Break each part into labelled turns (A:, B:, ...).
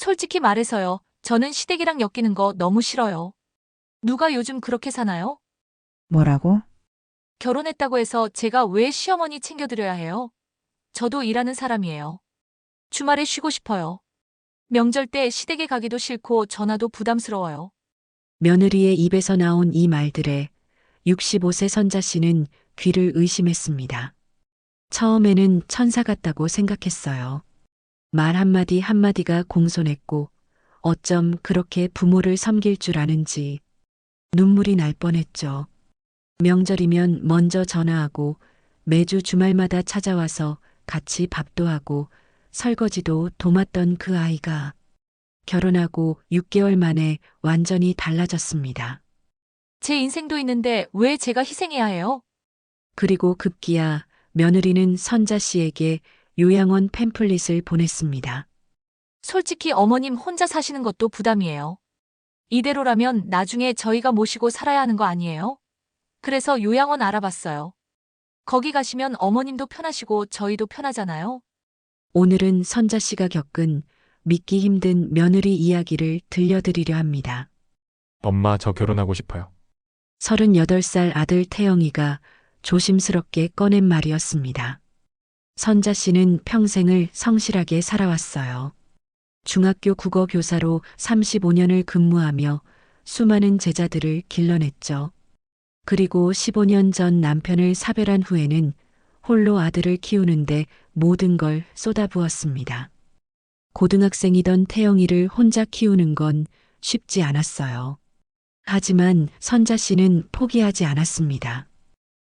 A: 솔직히 말해서요. 저는 시댁이랑 엮이는 거 너무 싫어요. 누가 요즘 그렇게 사나요?
B: 뭐라고?
A: 결혼했다고 해서 제가 왜 시어머니 챙겨드려야 해요? 저도 일하는 사람이에요. 주말에 쉬고 싶어요. 명절 때 시댁에 가기도 싫고 전화도 부담스러워요.
C: 며느리의 입에서 나온 이 말들에 65세 선자 씨는 귀를 의심했습니다. 처음에는 천사 같다고 생각했어요. 말 한마디 한마디가 공손했고 어쩜 그렇게 부모를 섬길 줄 아는지 눈물이 날 뻔했죠. 명절이면 먼저 전화하고 매주 주말마다 찾아와서 같이 밥도 하고 설거지도 도맡던 그 아이가 결혼하고 6개월 만에 완전히 달라졌습니다.
A: 제 인생도 있는데 왜 제가 희생해야 해요?
C: 그리고 급기야 며느리는 선자 씨에게 요양원 팸플릿을 보냈습니다.
A: 솔직히 어머님 혼자 사시는 것도 부담이에요. 이대로라면 나중에 저희가 모시고 살아야 하는 거 아니에요? 그래서 요양원 알아봤어요. 거기 가시면 어머님도 편하시고 저희도 편하잖아요.
C: 오늘은 선자 씨가 겪은 믿기 힘든 며느리 이야기를 들려드리려 합니다.
D: 엄마, 저 결혼하고 싶어요.
C: 38살 아들 태영이가 조심스럽게 꺼낸 말이었습니다. 선자 씨는 평생을 성실하게 살아왔어요. 중학교 국어 교사로 35년을 근무하며 수많은 제자들을 길러냈죠. 그리고 15년 전 남편을 사별한 후에는 홀로 아들을 키우는데 모든 걸 쏟아부었습니다. 고등학생이던 태영이를 혼자 키우는 건 쉽지 않았어요. 하지만 선자 씨는 포기하지 않았습니다.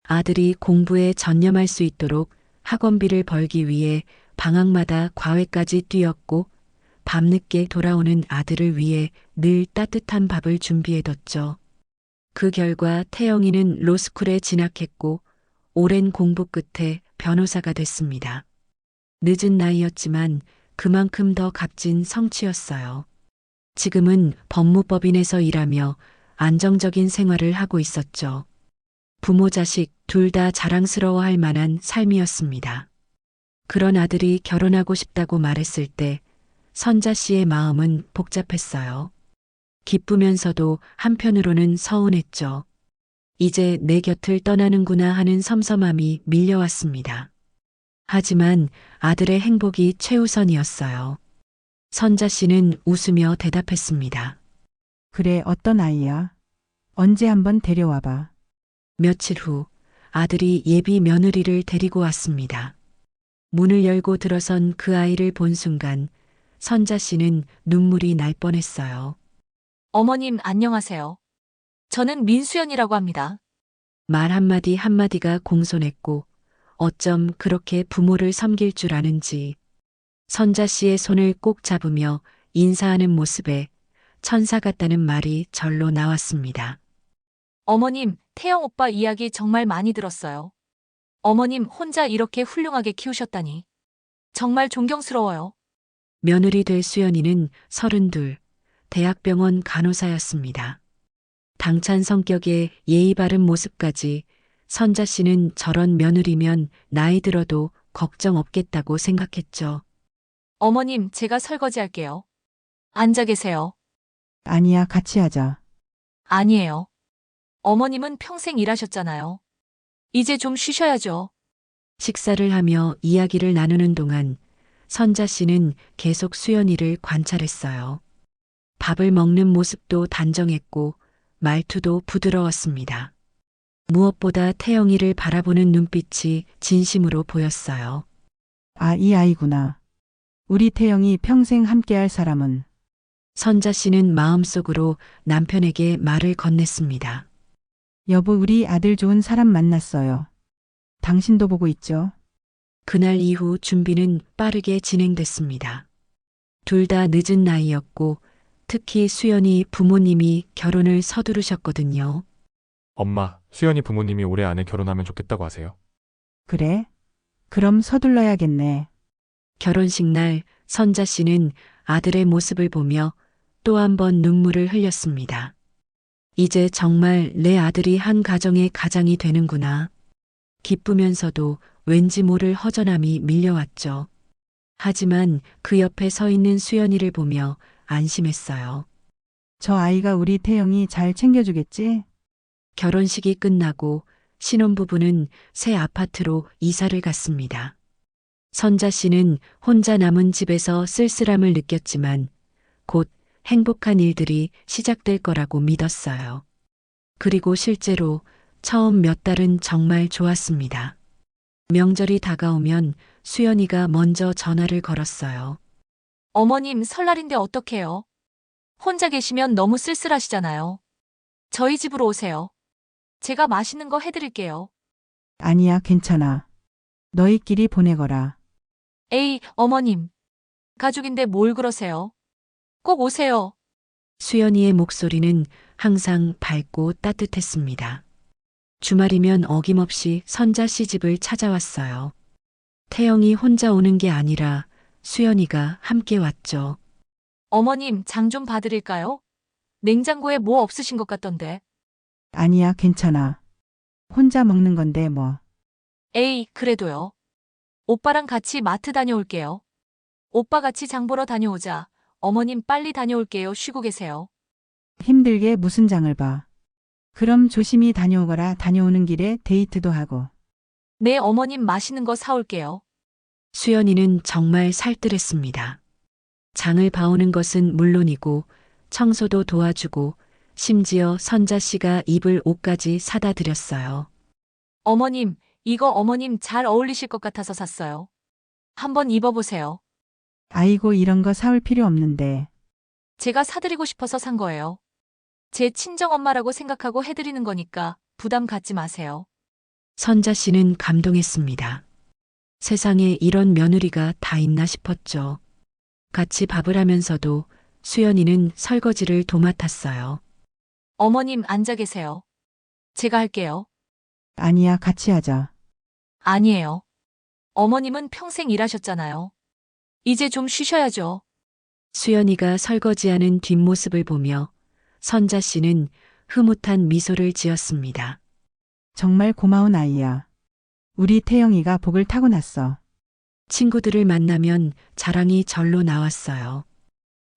C: 아들이 공부에 전념할 수 있도록 학원비를 벌기 위해 방학마다 과외까지 뛰었고 밤늦게 돌아오는 아들을 위해 늘 따뜻한 밥을 준비해뒀죠. 그 결과 태영이는 로스쿨에 진학했고 오랜 공부 끝에 변호사가 됐습니다. 늦은 나이였지만 그만큼 더 값진 성취였어요. 지금은 법무법인에서 일하며 안정적인 생활을 하고 있었죠. 부모 자식 둘 다 자랑스러워할 만한 삶이었습니다. 그런 아들이 결혼하고 싶다고 말했을 때 선자 씨의 마음은 복잡했어요. 기쁘면서도 한편으로는 서운했죠. 이제 내 곁을 떠나는구나 하는 섬섬함이 밀려왔습니다. 하지만 아들의 행복이 최우선이었어요. 선자 씨는 웃으며 대답했습니다.
B: 그래, 어떤 아이야? 언제 한번 데려와봐.
C: 며칠 후 아들이 예비 며느리를 데리고 왔습니다. 문을 열고 들어선 그 아이를 본 순간 선자 씨는 눈물이 날 뻔했어요.
A: 어머님 안녕하세요. 저는 민수연이라고 합니다.
C: 말 한마디 한마디가 공손했고 어쩜 그렇게 부모를 섬길 줄 아는지 선자 씨의 손을 꼭 잡으며 인사하는 모습에 천사 같다는 말이 절로 나왔습니다.
A: 어머님, 태영 오빠 이야기 정말 많이 들었어요. 어머님 혼자 이렇게 훌륭하게 키우셨다니. 정말 존경스러워요.
C: 며느리 될 수연이는 32, 대학병원 간호사였습니다. 당찬 성격에 예의 바른 모습까지 선자 씨는 저런 며느리면 나이 들어도 걱정 없겠다고 생각했죠.
A: 어머님, 제가 설거지 할게요. 앉아 계세요.
B: 아니야, 같이 하자.
A: 아니에요. 어머님은 평생 일하셨잖아요. 이제 좀 쉬셔야죠.
C: 식사를 하며 이야기를 나누는 동안 선자 씨는 계속 수연이를 관찰했어요. 밥을 먹는 모습도 단정했고 말투도 부드러웠습니다. 무엇보다 태영이를 바라보는 눈빛이 진심으로 보였어요.
B: 아, 이 아이구나. 우리 태영이 평생 함께할 사람은.
C: 선자 씨는 마음속으로 남편에게 말을 건넸습니다.
B: 여보, 우리 아들 좋은 사람 만났어요. 당신도 보고 있죠?
C: 그날 이후 준비는 빠르게 진행됐습니다. 둘 다 늦은 나이였고 특히 수연이 부모님이 결혼을 서두르셨거든요.
D: 엄마, 수연이 부모님이 올해 안에 결혼하면 좋겠다고 하세요.
B: 그래? 그럼 서둘러야겠네.
C: 결혼식 날 선자 씨는 아들의 모습을 보며 또 한 번 눈물을 흘렸습니다. 이제 정말 내 아들이 한 가정의 가장이 되는구나. 기쁘면서도 왠지 모를 허전함이 밀려왔죠. 하지만 그 옆에 서 있는 수연이를 보며 안심했어요.
B: 저 아이가 우리 태영이 잘 챙겨주겠지?
C: 결혼식이 끝나고 신혼부부는 새 아파트로 이사를 갔습니다. 선자 씨는 혼자 남은 집에서 쓸쓸함을 느꼈지만 곧 행복한 일들이 시작될 거라고 믿었어요. 그리고 실제로 처음 몇 달은 정말 좋았습니다. 명절이 다가오면 수연이가 먼저 전화를 걸었어요.
A: 어머님 설날인데 어떡해요? 혼자 계시면 너무 쓸쓸하시잖아요. 저희 집으로 오세요. 제가 맛있는 거 해드릴게요.
B: 아니야, 괜찮아. 너희끼리 보내거라.
A: 에이, 어머님. 가족인데 뭘 그러세요? 꼭 오세요.
C: 수연이의 목소리는 항상 밝고 따뜻했습니다. 주말이면 어김없이 선자 씨 집을 찾아왔어요. 태영이 혼자 오는 게 아니라 수연이가 함께 왔죠.
A: 어머님, 장 좀 봐드릴까요? 냉장고에 뭐 없으신 것 같던데.
B: 아니야, 괜찮아. 혼자 먹는 건데 뭐.
A: 에이, 그래도요. 오빠랑 같이 마트 다녀올게요. 오빠 같이 장 보러 다녀오자. 어머님 빨리 다녀올게요. 쉬고 계세요.
B: 힘들게 무슨 장을 봐. 그럼 조심히 다녀오거라. 다녀오는 길에 데이트도 하고.
A: 네, 어머님 맛있는 거 사올게요.
C: 수연이는 정말 살뜰했습니다. 장을 봐오는 것은 물론이고 청소도 도와주고 심지어 선자 씨가 입을 옷까지 사다 드렸어요.
A: 어머님, 이거 어머님 잘 어울리실 것 같아서 샀어요. 한번 입어보세요.
B: 아이고, 이런 거 사올 필요 없는데.
A: 제가 사드리고 싶어서 산 거예요. 제 친정엄마라고 생각하고 해드리는 거니까 부담 갖지 마세요.
C: 선자 씨는 감동했습니다. 세상에 이런 며느리가 다 있나 싶었죠. 같이 밥을 하면서도 수연이는 설거지를 도맡았어요.
A: 어머님 앉아 계세요. 제가 할게요.
B: 아니야, 같이 하자.
A: 아니에요. 어머님은 평생 일하셨잖아요. 이제 좀 쉬셔야죠.
C: 수연이가 설거지하는 뒷모습을 보며 선자 씨는 흐뭇한 미소를 지었습니다.
B: 정말 고마운 아이야. 우리 태영이가 복을 타고났어.
C: 친구들을 만나면 자랑이 절로 나왔어요.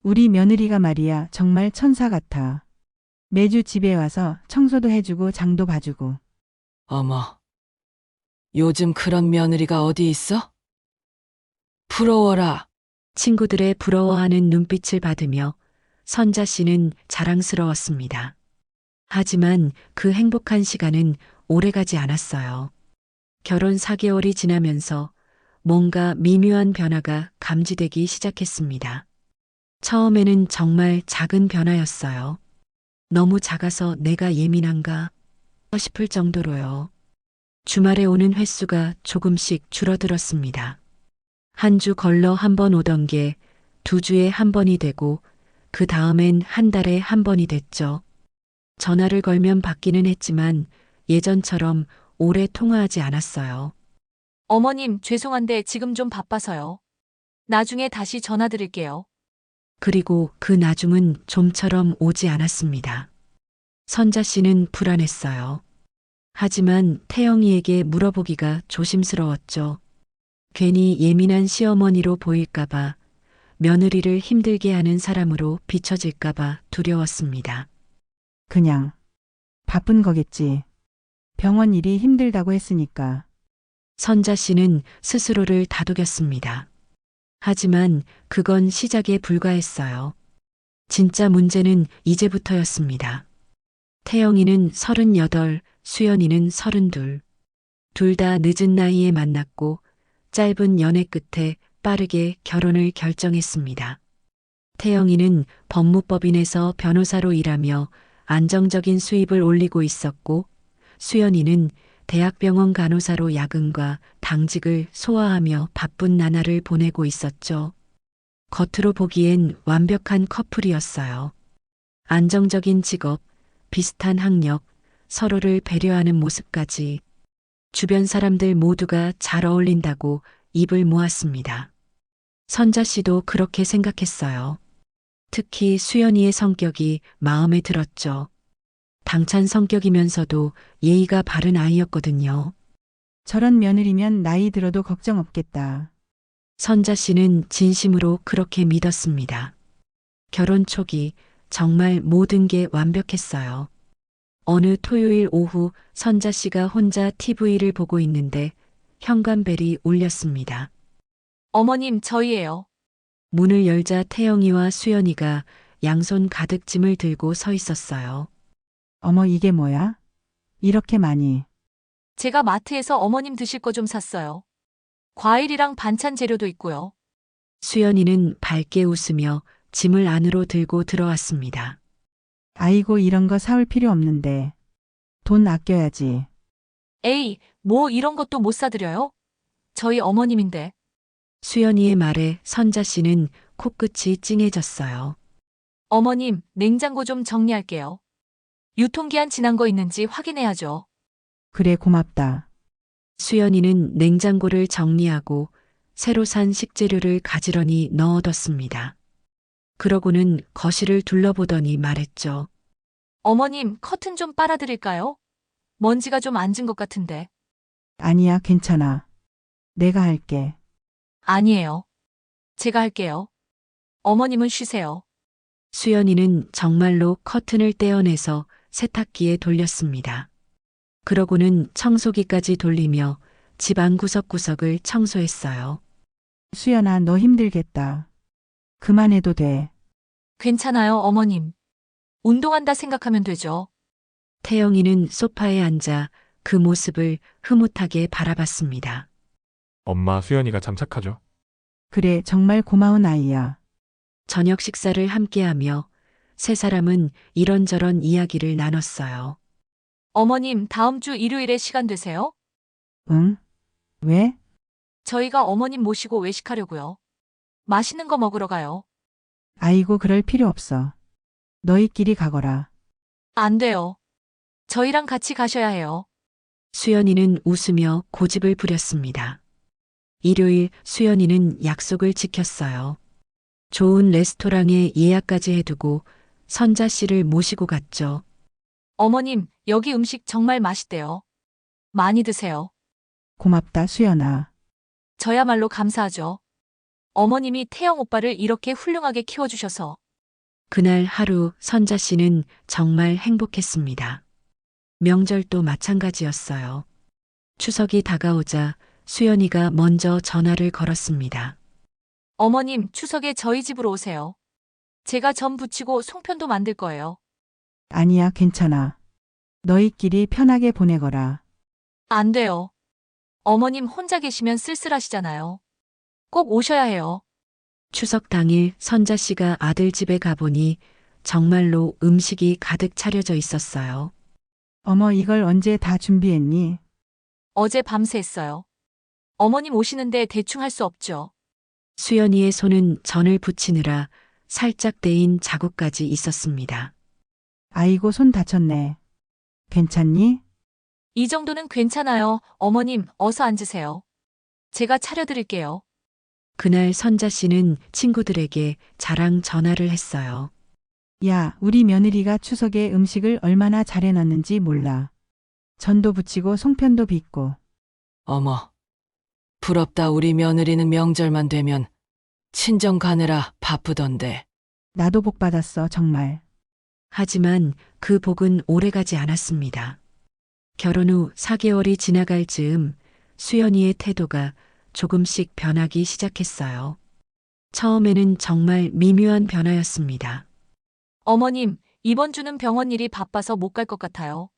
B: 우리 며느리가 말이야, 정말 천사 같아. 매주 집에 와서 청소도 해주고 장도 봐주고.
E: 어머, 요즘 그런 며느리가 어디 있어? 부러워라.
C: 친구들의 부러워하는 눈빛을 받으며 선자 씨는 자랑스러웠습니다. 하지만 그 행복한 시간은 오래가지 않았어요. 결혼 4개월이 지나면서 뭔가 미묘한 변화가 감지되기 시작했습니다. 처음에는 정말 작은 변화였어요. 너무 작아서 내가 예민한가 싶을 정도로요. 주말에 오는 횟수가 조금씩 줄어들었습니다. 한 주 걸러 한 번 오던 게 2주에 한 번이 되고 그 다음엔 한 달에 한 번이 됐죠. 전화를 걸면 받기는 했지만 예전처럼 오래 통화하지 않았어요.
A: 어머님, 죄송한데 지금 좀 바빠서요. 나중에 다시 전화 드릴게요.
C: 그리고 그 나중은 좀처럼 오지 않았습니다. 선자 씨는 불안했어요. 하지만 태영이에게 물어보기가 조심스러웠죠. 괜히 예민한 시어머니로 보일까봐, 며느리를 힘들게 하는 사람으로 비춰질까봐 두려웠습니다.
B: 그냥 바쁜 거겠지. 병원 일이 힘들다고 했으니까.
C: 선자 씨는 스스로를 다독였습니다. 하지만 그건 시작에 불과했어요. 진짜 문제는 이제부터였습니다. 태영이는 38, 수연이는 32. 둘 다 늦은 나이에 만났고 짧은 연애 끝에 빠르게 결혼을 결정했습니다. 태영이는 법무법인에서 변호사로 일하며 안정적인 수입을 올리고 있었고 수연이는 대학병원 간호사로 야근과 당직을 소화하며 바쁜 나날을 보내고 있었죠. 겉으로 보기엔 완벽한 커플이었어요. 안정적인 직업, 비슷한 학력, 서로를 배려하는 모습까지 주변 사람들 모두가 잘 어울린다고 입을 모았습니다. 선자 씨도 그렇게 생각했어요. 특히 수연이의 성격이 마음에 들었죠. 당찬 성격이면서도 예의가 바른 아이였거든요.
B: 저런 며느리면 나이 들어도 걱정 없겠다.
C: 선자 씨는 진심으로 그렇게 믿었습니다. 결혼 초기 정말 모든 게 완벽했어요. 어느 토요일 오후 선자 씨가 혼자 TV를 보고 있는데 현관벨이 울렸습니다.
A: 어머님, 저희예요.
C: 문을 열자 태영이와 수연이가 양손 가득 짐을 들고 서 있었어요.
B: 어머, 이게 뭐야? 이렇게 많이.
A: 제가 마트에서 어머님 드실 거 좀 샀어요. 과일이랑 반찬 재료도 있고요.
C: 수연이는 밝게 웃으며 짐을 안으로 들고 들어왔습니다.
B: 아이고, 이런 거 사올 필요 없는데. 돈 아껴야지.
A: 에이, 뭐 이런 것도 못 사드려요? 저희 어머님인데.
C: 수연이의 말에 선자 씨는 코끝이 찡해졌어요.
A: 어머님, 냉장고 좀 정리할게요. 유통기한 지난 거 있는지 확인해야죠.
B: 그래, 고맙다.
C: 수연이는 냉장고를 정리하고 새로 산 식재료를 가지런히 넣어뒀습니다. 그러고는 거실을 둘러보더니 말했죠.
A: 어머님, 커튼 좀 빨아드릴까요? 먼지가 좀 앉은 것 같은데.
B: 아니야, 괜찮아. 내가 할게.
A: 아니에요. 제가 할게요. 어머님은 쉬세요.
C: 수연이는 정말로 커튼을 떼어내서 세탁기에 돌렸습니다. 그러고는 청소기까지 돌리며 집안 구석구석을 청소했어요.
B: 수연아, 너 힘들겠다. 그만해도 돼.
A: 괜찮아요, 어머님. 운동한다 생각하면 되죠.
C: 태영이는 소파에 앉아 그 모습을 흐뭇하게 바라봤습니다.
D: 엄마 수연이가 참 착하죠?
B: 그래, 정말 고마운 아이야.
C: 저녁 식사를 함께하며 세 사람은 이런저런 이야기를 나눴어요.
A: 어머님, 다음 주 일요일에 시간 되세요?
B: 응? 왜?
A: 저희가 어머님 모시고 외식하려고요. 맛있는 거 먹으러 가요.
B: 아이고, 그럴 필요 없어. 너희끼리 가거라.
A: 안 돼요. 저희랑 같이 가셔야 해요.
C: 수연이는 웃으며 고집을 부렸습니다. 일요일 수연이는 약속을 지켰어요. 좋은 레스토랑에 예약까지 해두고 선자 씨를 모시고 갔죠.
A: 어머님, 여기 음식 정말 맛있대요. 많이 드세요.
B: 고맙다, 수연아.
A: 저야말로 감사하죠. 어머님이 태영 오빠를 이렇게 훌륭하게 키워주셔서.
C: 그날 하루 선자 씨는 정말 행복했습니다. 명절도 마찬가지였어요. 추석이 다가오자 수연이가 먼저 전화를 걸었습니다.
A: 어머님, 추석에 저희 집으로 오세요. 제가 전 부치고 송편도 만들 거예요.
B: 아니야, 괜찮아. 너희끼리 편하게 보내거라.
A: 안 돼요. 어머님 혼자 계시면 쓸쓸하시잖아요. 꼭 오셔야 해요.
C: 추석 당일 선자 씨가 아들 집에 가보니 정말로 음식이 가득 차려져 있었어요.
B: 어머, 이걸 언제 다 준비했니?
A: 어제 밤새 했어요. 어머님 오시는데 대충 할 수 없죠.
C: 수연이의 손은 전을 붙이느라 살짝 데인 자국까지 있었습니다.
B: 아이고, 손 다쳤네. 괜찮니?
A: 이 정도는 괜찮아요. 어머님, 어서 앉으세요. 제가 차려드릴게요.
C: 그날 선자 씨는 친구들에게 자랑 전화를 했어요.
B: 야, 우리 며느리가 추석에 음식을 얼마나 잘해놨는지 몰라. 전도 부치고 송편도 빚고.
E: 어머, 부럽다. 우리 며느리는 명절만 되면 친정 가느라 바쁘던데.
B: 나도 복 받았어, 정말.
C: 하지만 그 복은 오래가지 않았습니다. 결혼 후 4개월이 지나갈 즈음 수연이의 태도가 조금씩 변하기 시작했어요. 처음에는 정말 미묘한 변화였습니다.
A: 어머님, 이번 주는 병원 일이 바빠서 못 갈 것 같아요.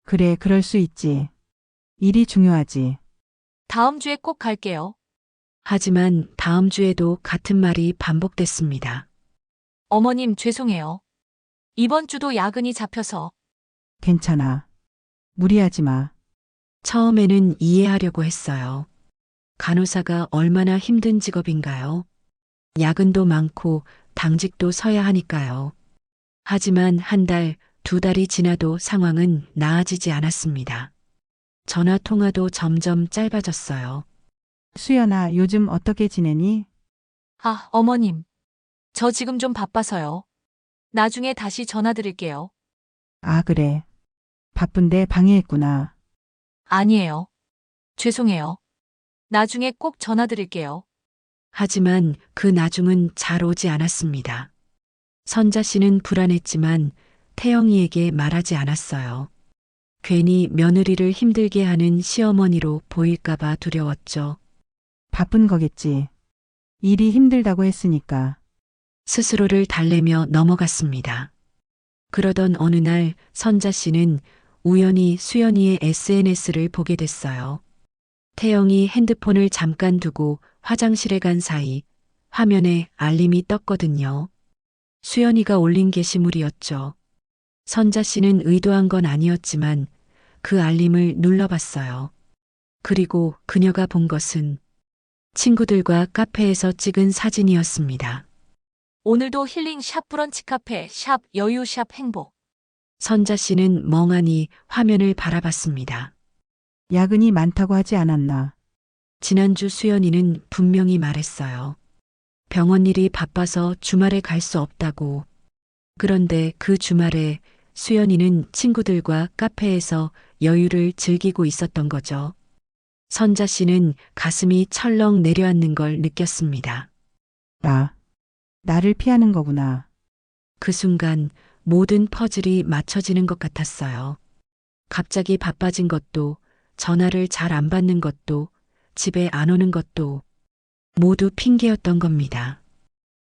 B: 그래, 그럴 수 있지. 일이 중요하지.
A: 다음 주에 꼭 갈게요.
C: 하지만 다음 주에도 같은 말이 반복됐습니다.
A: 어머님, 죄송해요. 이번 주도 야근이 잡혀서.
B: 괜찮아. 무리하지 마.
C: 처음에는 이해하려고 했어요. 간호사가 얼마나 힘든 직업인가요? 야근도 많고 당직도 서야 하니까요. 하지만 한 달, 두 달이 지나도 상황은 나아지지 않았습니다. 전화 통화도 점점 짧아졌어요.
B: 수연아, 요즘 어떻게 지내니?
A: 아, 어머님. 저 지금 좀 바빠서요. 나중에 다시 전화드릴게요.
B: 아, 그래. 바쁜데 방해했구나.
A: 아니에요. 죄송해요. 나중에 꼭 전화드릴게요.
C: 하지만 그 나중은 잘 오지 않았습니다. 선자 씨는 불안했지만 태영이에게 말하지 않았어요. 괜히 며느리를 힘들게 하는 시어머니로 보일까봐 두려웠죠.
B: 바쁜 거겠지. 일이 힘들다고 했으니까.
C: 스스로를 달래며 넘어갔습니다. 그러던 어느 날 선자 씨는 우연히 수연이의 SNS를 보게 됐어요. 태영이 핸드폰을 잠깐 두고 화장실에 간 사이 화면에 알림이 떴거든요. 수연이가 올린 게시물이었죠. 선자 씨는 의도한 건 아니었지만 그 알림을 눌러봤어요. 그리고 그녀가 본 것은 친구들과 카페에서 찍은 사진이었습니다.
A: 오늘도 힐링 샵 브런치 카페 샵 여유 샵 행복.
C: 선자 씨는 멍하니 화면을 바라봤습니다.
B: 야근이 많다고 하지 않았나.
C: 지난주 수연이는 분명히 말했어요. 병원 일이 바빠서 주말에 갈 수 없다고. 그런데 그 주말에 수연이는 친구들과 카페에서 여유를 즐기고 있었던 거죠. 선자 씨는 가슴이 철렁 내려앉는 걸 느꼈습니다.
B: 나를 피하는 거구나.
C: 그 순간 모든 퍼즐이 맞춰지는 것 같았어요. 갑자기 바빠진 것도, 전화를 잘 안 받는 것도, 집에 안 오는 것도 모두 핑계였던 겁니다.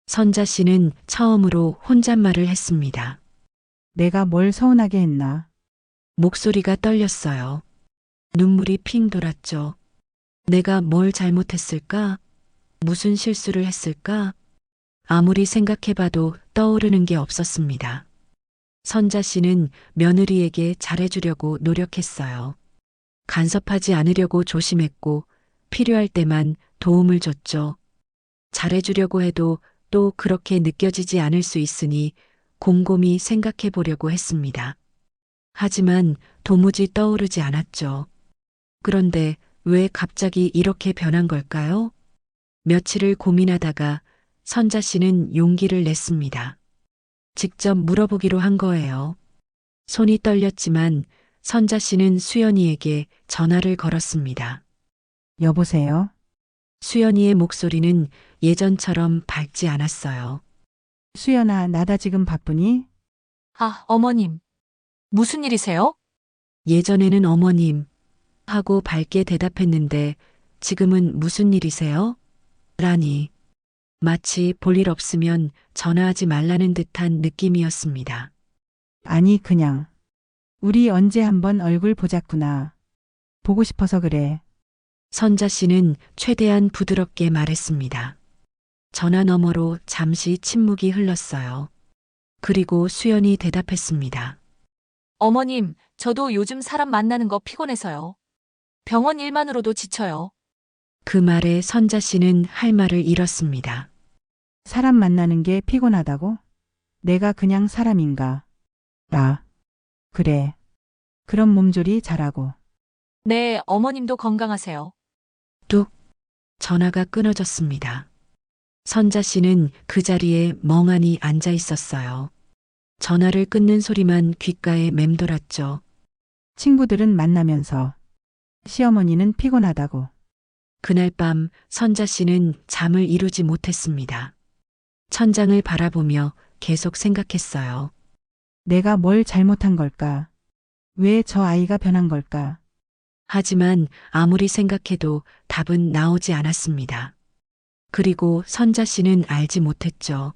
C: 선자 씨는 처음으로 혼잣말을 했습니다.
B: 내가 뭘 서운하게 했나.
C: 목소리가 떨렸어요. 눈물이 핑 돌았죠. 내가 뭘 잘못했을까? 무슨 실수를 했을까? 아무리 생각해봐도 떠오르는 게 없었습니다. 선자 씨는 며느리에게 잘해주려고 노력했어요. 간섭하지 않으려고 조심했고 필요할 때만 도움을 줬죠. 잘해주려고 해도 또 그렇게 느껴지지 않을 수 있으니 곰곰이 생각해 보려고 했습니다. 하지만 도무지 떠오르지 않았죠. 그런데 왜 갑자기 이렇게 변한 걸까요? 며칠을 고민하다가 선자 씨는 용기를 냈습니다. 직접 물어보기로 한 거예요. 손이 떨렸지만 선자 씨는 수연이에게 전화를 걸었습니다.
B: 여보세요?
C: 수연이의 목소리는 예전처럼 밝지 않았어요.
B: 수연아, 나다 지금 바쁘니?
A: 아, 어머님. 무슨 일이세요?
C: 예전에는 어머님 하고 밝게 대답했는데 지금은 무슨 일이세요? 라니. 마치 볼일 없으면 전화하지 말라는 듯한 느낌이었습니다.
B: 아니, 그냥. 우리 언제 한번 얼굴 보자꾸나. 보고 싶어서 그래.
C: 선자 씨는 최대한 부드럽게 말했습니다. 전화 너머로 잠시 침묵이 흘렀어요. 그리고 수연이 대답했습니다.
A: 어머님, 저도 요즘 사람 만나는 거 피곤해서요. 병원 일만으로도 지쳐요.
C: 그 말에 선자 씨는 할 말을 잃었습니다.
B: 사람 만나는 게 피곤하다고? 내가 그냥 사람인가? 그래. 그럼 몸조리 잘하고.
A: 네, 어머님도 건강하세요.
C: 뚝. 전화가 끊어졌습니다. 선자 씨는 그 자리에 멍하니 앉아 있었어요. 전화를 끊는 소리만 귓가에 맴돌았죠.
B: 친구들은 만나면서. 시어머니는 피곤하다고.
C: 그날 밤 선자 씨는 잠을 이루지 못했습니다. 천장을 바라보며 계속 생각했어요.
B: 내가 뭘 잘못한 걸까? 왜 저 아이가 변한 걸까?
C: 하지만 아무리 생각해도 답은 나오지 않았습니다. 그리고 선자 씨는 알지 못했죠.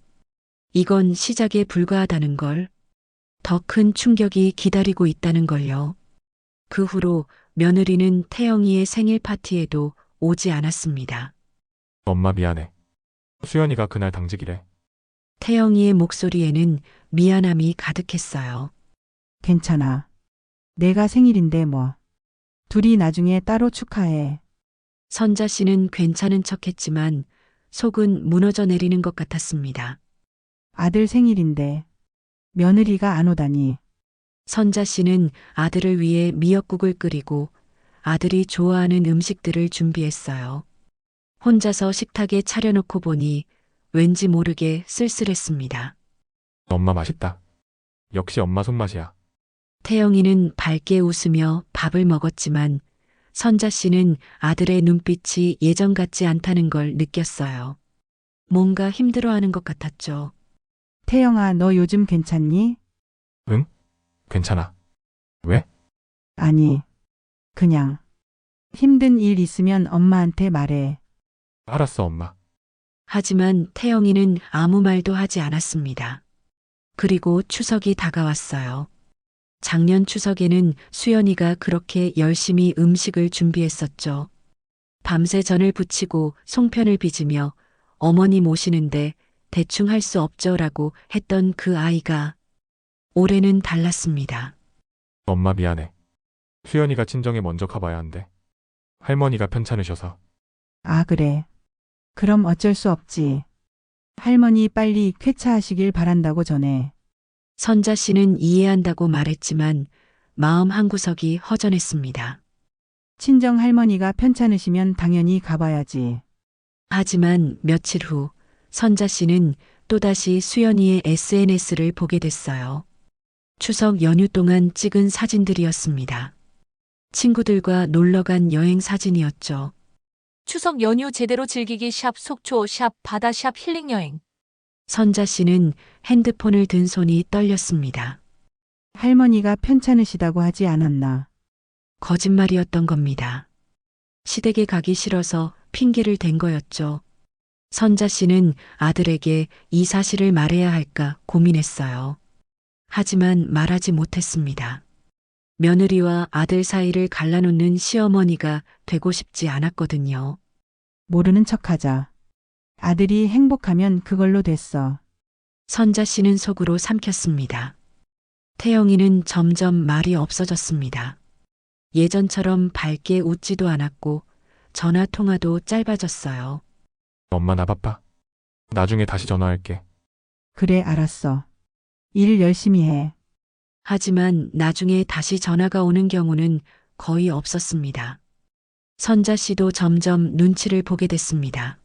C: 이건 시작에 불과하다는 걸, 더 큰 충격이 기다리고 있다는 걸요. 그 후로 며느리는 태영이의 생일 파티에도 오지 않았습니다.
D: 엄마 미안해. 수연이가 그날 당직이래.
C: 태영이의 목소리에는 미안함이 가득했어요.
B: 괜찮아. 내가 생일인데 뭐. 둘이 나중에 따로 축하해.
C: 선자 씨는 괜찮은 척했지만 속은 무너져 내리는 것 같았습니다.
B: 아들 생일인데. 며느리가 안 오다니.
C: 선자 씨는 아들을 위해 미역국을 끓이고 아들이 좋아하는 음식들을 준비했어요. 혼자서 식탁에 차려놓고 보니 왠지 모르게 쓸쓸했습니다.
D: 엄마 맛있다. 역시 엄마 손맛이야.
C: 태영이는 밝게 웃으며 밥을 먹었지만 선자 씨는 아들의 눈빛이 예전 같지 않다는 걸 느꼈어요. 뭔가 힘들어하는 것 같았죠.
B: 태영아, 너 요즘 괜찮니?
D: 응? 괜찮아. 왜?
B: 아니, 그냥. 힘든 일 있으면 엄마한테 말해.
D: 알았어, 엄마.
C: 하지만 태영이는 아무 말도 하지 않았습니다. 그리고 추석이 다가왔어요. 작년 추석에는 수연이가 그렇게 열심히 음식을 준비했었죠. 밤새 전을 부치고 송편을 빚으며 어머니 모시는데 대충 할 수 없죠라고 했던 그 아이가 올해는 달랐습니다.
D: 엄마 미안해. 수연이가 친정에 먼저 가봐야 한대. 할머니가 편찮으셔서.
B: 아, 그래. 그럼 어쩔 수 없지. 할머니 빨리 쾌차하시길 바란다고 전해.
C: 선자 씨는 이해한다고 말했지만 마음 한구석이 허전했습니다.
B: 친정 할머니가 편찮으시면 당연히 가봐야지.
C: 하지만 며칠 후 선자 씨는 또다시 수연이의 SNS를 보게 됐어요. 추석 연휴 동안 찍은 사진들이었습니다. 친구들과 놀러 간 여행 사진이었죠.
A: 추석 연휴 제대로 즐기기 샵 속초 샵 바다 샵 힐링 여행.
C: 선자 씨는 핸드폰을 든 손이 떨렸습니다.
B: 할머니가 편찮으시다고 하지 않았나.
C: 거짓말이었던 겁니다. 시댁에 가기 싫어서 핑계를 댄 거였죠. 선자 씨는 아들에게 이 사실을 말해야 할까 고민했어요. 하지만 말하지 못했습니다. 며느리와 아들 사이를 갈라놓는 시어머니가 되고 싶지 않았거든요.
B: 모르는 척하자. 아들이 행복하면 그걸로 됐어.
C: 선자 씨는 속으로 삼켰습니다. 태영이는 점점 말이 없어졌습니다. 예전처럼 밝게 웃지도 않았고 전화 통화도 짧아졌어요.
D: 엄마 나 바빠. 나중에 다시 전화할게.
B: 그래, 알았어. 일 열심히 해.
C: 하지만 나중에 다시 전화가 오는 경우는 거의 없었습니다. 선자 씨도 점점 눈치를 보게 됐습니다.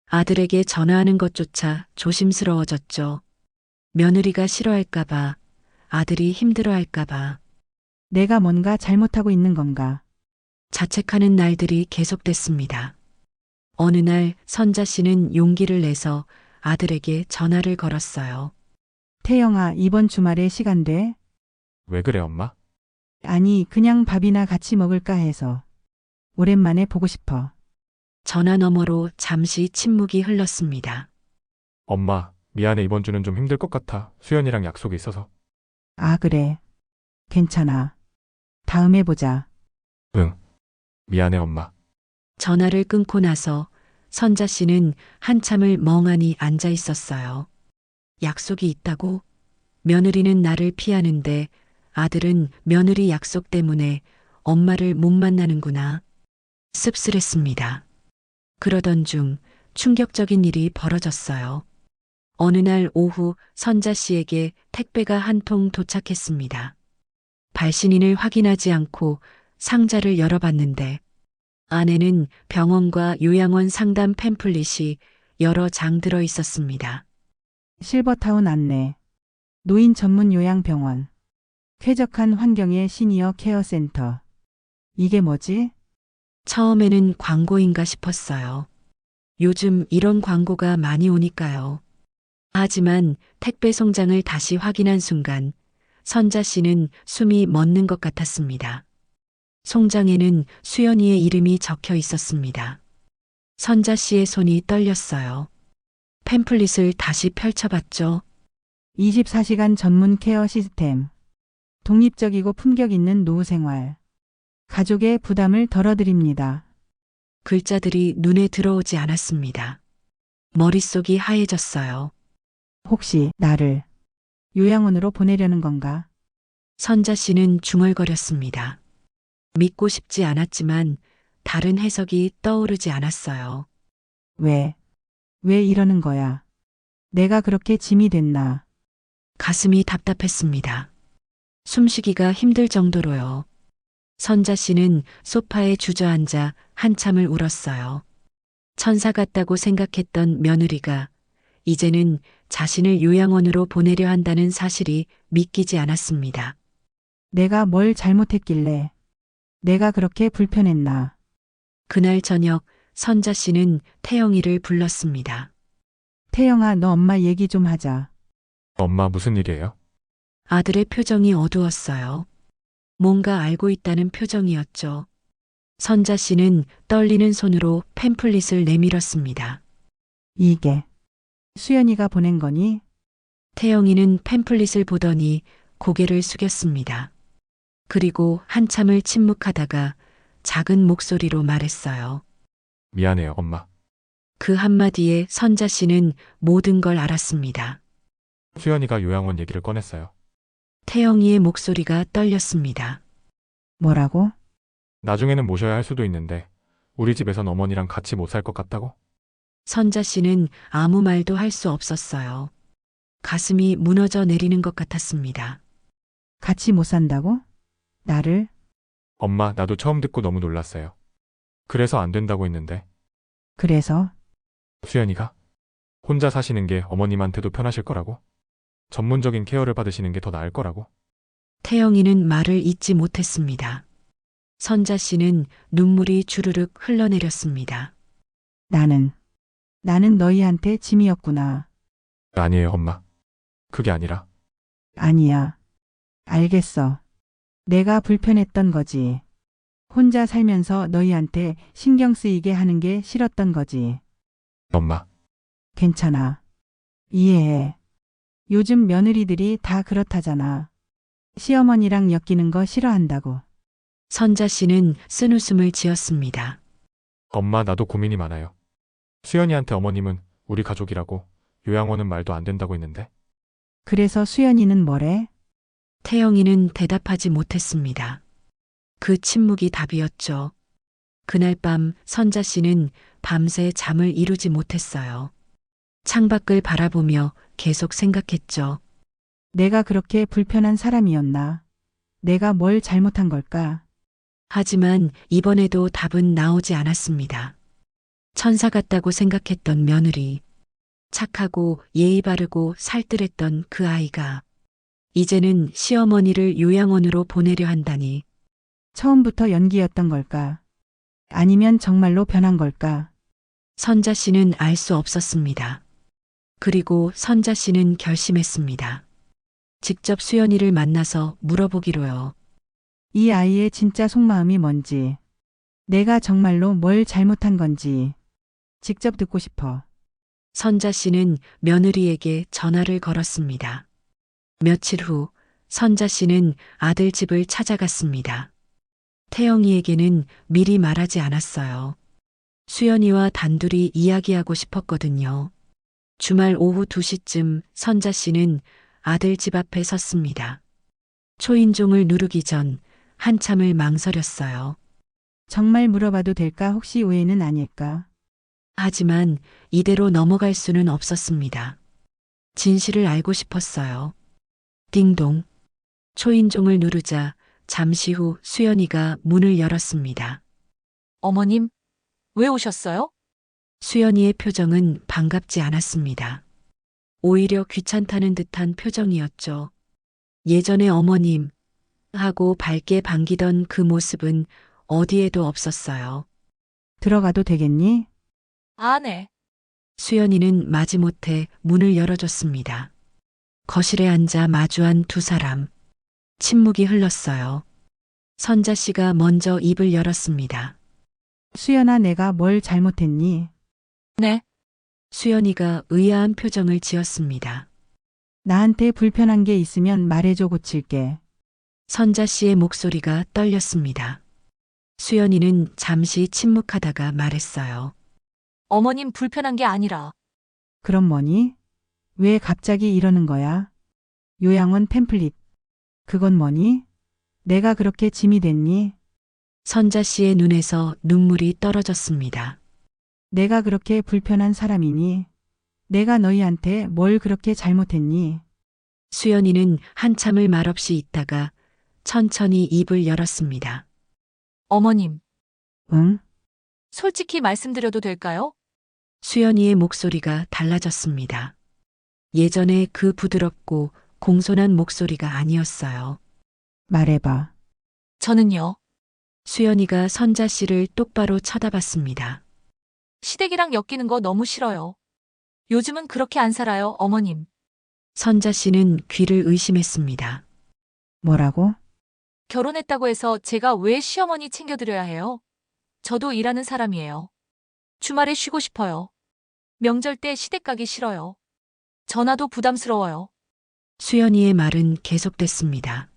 C: 아들에게 전화하는 것조차 조심스러워졌죠. 며느리가 싫어할까봐, 아들이 힘들어할까봐
B: 내가 뭔가 잘못하고 있는 건가?
C: 자책하는 날들이 계속됐습니다. 어느 날 선자 씨는 용기를 내서 아들에게 전화를 걸었어요.
B: 태영아, 이번 주말에 시간 돼?
D: 왜 그래, 엄마?
B: 아니, 그냥 밥이나 같이 먹을까 해서. 오랜만에 보고 싶어.
C: 전화 너머로 잠시 침묵이 흘렀습니다.
D: 엄마, 미안해. 이번 주는 좀 힘들 것 같아. 수연이랑 약속이 있어서.
B: 아, 그래. 괜찮아. 다음에 보자.
D: 응. 미안해, 엄마.
C: 전화를 끊고 나서 선자 씨는 한참을 멍하니 앉아 있었어요. 약속이 있다고? 며느리는 나를 피하는데 아들은 며느리 약속 때문에 엄마를 못 만나는구나. 씁쓸했습니다. 그러던 중 충격적인 일이 벌어졌어요. 어느 날 오후 선자 씨에게 택배가 한 통 도착했습니다. 발신인을 확인하지 않고 상자를 열어봤는데 안에는 병원과 요양원 상담 팸플릿이 여러 장 들어 있었습니다.
B: 실버타운 안내. 노인 전문 요양병원. 쾌적한 환경의 시니어 케어 센터. 이게 뭐지?
C: 처음에는 광고인가 싶었어요. 요즘 이런 광고가 많이 오니까요. 하지만 택배 송장을 다시 확인한 순간 선자 씨는 숨이 멎는 것 같았습니다. 송장에는 수연이의 이름이 적혀 있었습니다. 선자 씨의 손이 떨렸어요. 팸플릿을 다시 펼쳐봤죠.
B: 24시간 전문 케어 시스템. 독립적이고 품격 있는 노후 생활. 가족의 부담을 덜어드립니다.
C: 글자들이 눈에 들어오지 않았습니다. 머릿속이 하얘졌어요.
B: 혹시 나를 요양원으로 보내려는 건가?
C: 선자 씨는 중얼거렸습니다. 믿고 싶지 않았지만 다른 해석이 떠오르지 않았어요.
B: 왜 이러는 거야? 내가 그렇게 짐이 됐나?
C: 가슴이 답답했습니다. 숨쉬기가 힘들 정도로요. 선자 씨는 소파에 주저앉아 한참을 울었어요. 천사 같다고 생각했던 며느리가 이제는 자신을 요양원으로 보내려 한다는 사실이 믿기지 않았습니다.
B: 내가 뭘 잘못했길래? 내가 그렇게 불편했나?
C: 그날 저녁 선자 씨는 태영이를 불렀습니다.
B: 태영아, 너 엄마 얘기 좀 하자.
D: 엄마 무슨 일이에요?
C: 아들의 표정이 어두웠어요. 뭔가 알고 있다는 표정이었죠. 선자 씨는 떨리는 손으로 팸플릿을 내밀었습니다.
B: 이게 수연이가 보낸 거니?
C: 태영이는 팸플릿을 보더니 고개를 숙였습니다. 그리고 한참을 침묵하다가 작은 목소리로 말했어요.
D: 미안해요, 엄마.
C: 그 한마디에 선자 씨는 모든 걸 알았습니다.
D: 수연이가 요양원 얘기를 꺼냈어요.
C: 태영이의 목소리가 떨렸습니다.
B: 뭐라고?
D: 나중에는 모셔야 할 수도 있는데 우리 집에선 어머니랑 같이 못 살 것 같다고?
C: 선자 씨는 아무 말도 할 수 없었어요. 가슴이 무너져 내리는 것 같았습니다.
B: 같이 못 산다고? 나를?
D: 엄마, 나도 처음 듣고 너무 놀랐어요. 그래서 안 된다고 했는데
B: 그래서?
D: 수연이가 혼자 사시는 게 어머님한테도 편하실 거라고? 전문적인 케어를 받으시는 게 더 나을 거라고?
C: 태영이는 말을 잇지 못했습니다. 선자 씨는 눈물이 주르륵 흘러내렸습니다.
B: 나는 너희한테 짐이었구나.
D: 아니에요, 엄마. 그게 아니라
B: 아니야. 알겠어. 내가 불편했던 거지. 혼자 살면서 너희한테 신경 쓰이게 하는 게 싫었던 거지.
D: 엄마,
B: 괜찮아. 이해해. 요즘 며느리들이 다 그렇다잖아. 시어머니랑 엮이는 거 싫어한다고.
C: 선자 씨는 쓴웃음을 지었습니다.
D: 엄마, 나도 고민이 많아요. 수연이한테 어머님은 우리 가족이라고 요양원은 말도 안 된다고 했는데
B: 그래서 수연이는 뭐래?
C: 태영이는 대답하지 못했습니다. 그 침묵이 답이었죠. 그날 밤 선자 씨는 밤새 잠을 이루지 못했어요. 창밖을 바라보며 계속 생각했죠.
B: 내가 그렇게 불편한 사람이었나? 내가 뭘 잘못한 걸까?
C: 하지만 이번에도 답은 나오지 않았습니다. 천사 같다고 생각했던 며느리, 착하고 예의 바르고 살뜰했던 그 아이가 이제는 시어머니를 요양원으로 보내려 한다니.
B: 처음부터 연기였던 걸까? 아니면 정말로 변한 걸까?
C: 선자 씨는 알 수 없었습니다. 그리고 선자 씨는 결심했습니다. 직접 수연이를 만나서 물어보기로요.
B: 이 아이의 진짜 속마음이 뭔지, 내가 정말로 뭘 잘못한 건지 직접 듣고 싶어.
C: 선자 씨는 며느리에게 전화를 걸었습니다. 며칠 후 선자 씨는 아들 집을 찾아갔습니다. 태영이에게는 미리 말하지 않았어요. 수연이와 단둘이 이야기하고 싶었거든요. 주말 오후 2시쯤 선자 씨는 아들 집 앞에 섰습니다. 초인종을 누르기 전 한참을 망설였어요.
B: 정말 물어봐도 될까? 혹시 오해는 아닐까?
C: 하지만 이대로 넘어갈 수는 없었습니다. 진실을 알고 싶었어요. 띵동. 초인종을 누르자 잠시 후 수연이가 문을 열었습니다.
A: 어머님, 왜 오셨어요?
C: 수연이의 표정은 반갑지 않았습니다. 오히려 귀찮다는 듯한 표정이었죠. 예전에 어머님 하고 밝게 반기던 그 모습은 어디에도 없었어요.
B: 들어가도 되겠니?
A: 아, 네.
C: 수연이는 마지못해 문을 열어줬습니다. 거실에 앉아 마주한 두 사람. 침묵이 흘렀어요. 선자 씨가 먼저 입을 열었습니다.
B: 수연아, 내가 뭘 잘못했니?
A: 네.
C: 수연이가 의아한 표정을 지었습니다.
B: 나한테 불편한 게 있으면 말해줘, 고칠게.
C: 선자 씨의 목소리가 떨렸습니다. 수연이는 잠시 침묵하다가 말했어요.
A: 어머님 불편한 게 아니라
B: 그럼 뭐니? 왜 갑자기 이러는 거야? 요양원 팸플릿. 그건 뭐니? 내가 그렇게 짐이 됐니?
C: 선자 씨의 눈에서 눈물이 떨어졌습니다.
B: 내가 그렇게 불편한 사람이니? 내가 너희한테 뭘 그렇게 잘못했니?
C: 수연이는 한참을 말없이 있다가 천천히 입을 열었습니다.
A: 어머님,
B: 응?
A: 솔직히 말씀드려도 될까요?
C: 수연이의 목소리가 달라졌습니다. 예전에 그 부드럽고 공손한 목소리가 아니었어요.
B: 말해봐.
A: 저는요.
C: 수연이가 선자 씨를 똑바로 쳐다봤습니다.
A: 시댁이랑 엮이는 거 너무 싫어요. 요즘은 그렇게 안 살아요, 어머님.
C: 선자 씨는 귀를 의심했습니다.
B: 뭐라고?
A: 결혼했다고 해서 제가 왜 시어머니 챙겨드려야 해요? 저도 일하는 사람이에요. 주말에 쉬고 싶어요. 명절 때 시댁 가기 싫어요. 전화도 부담스러워요.
C: 수연이의 말은 계속됐습니다.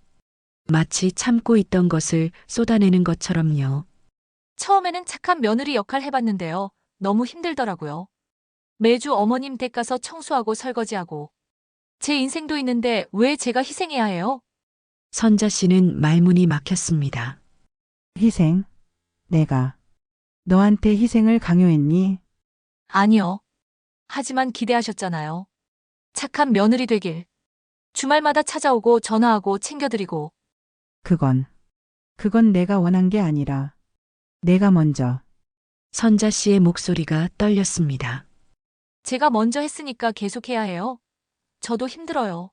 C: 마치 참고 있던 것을 쏟아내는 것처럼요.
A: 처음에는 착한 며느리 역할 해봤는데요. 너무 힘들더라고요. 매주 어머님 댁 가서 청소하고 설거지하고. 제 인생도 있는데 왜 제가 희생해야 해요?
C: 선자 씨는 말문이 막혔습니다.
B: 희생? 내가 너한테 희생을 강요했니?
A: 아니요. 하지만 기대하셨잖아요. 착한 며느리 되길. 주말마다 찾아오고 전화하고 챙겨드리고.
B: 그건 내가 원한 게 아니라 내가 먼저.
C: 선자 씨의 목소리가 떨렸습니다.
A: 제가 먼저 했으니까 계속해야 해요. 저도 힘들어요.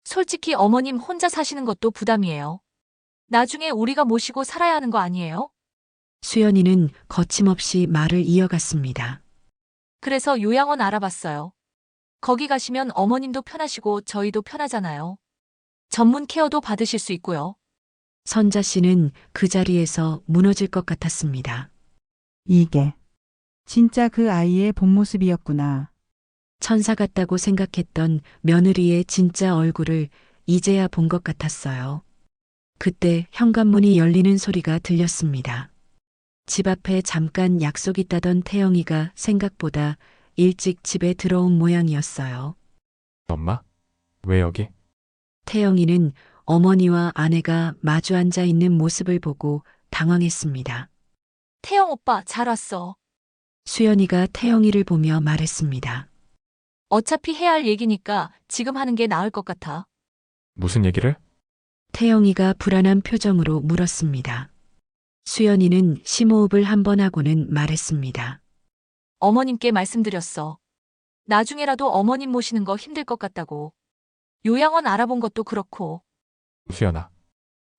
A: 솔직히 어머님 혼자 사시는 것도 부담이에요. 나중에 우리가 모시고 살아야 하는 거 아니에요?
C: 수연이는 거침없이 말을 이어갔습니다.
A: 그래서 요양원 알아봤어요. 거기 가시면 어머님도 편하시고 저희도 편하잖아요. 전문 케어도 받으실 수 있고요.
C: 선자 씨는 그 자리에서 무너질 것 같았습니다.
B: 이게 진짜 그 아이의 본 모습이었구나.
C: 천사 같다고 생각했던 며느리의 진짜 얼굴을 이제야 본 것 같았어요. 그때 현관문이 열리는 소리가 들렸습니다. 집 앞에 잠깐 약속 있다던 태영이가 생각보다 일찍 집에 들어온 모양이었어요.
D: 엄마? 왜 여기?
C: 태영이는 어머니와 아내가 마주 앉아 있는 모습을 보고 당황했습니다.
A: 태영 오빠 잘 왔어.
C: 수연이가 태영이를 보며 말했습니다.
A: 어차피 해야 할 얘기니까 지금 하는 게 나을 것 같아.
D: 무슨 얘기를?
C: 태영이가 불안한 표정으로 물었습니다. 수연이는 심호흡을 한 번 하고는 말했습니다.
A: 어머님께 말씀드렸어. 나중에라도 어머님 모시는 거 힘들 것 같다고. 요양원 알아본 것도 그렇고.
D: 수연아.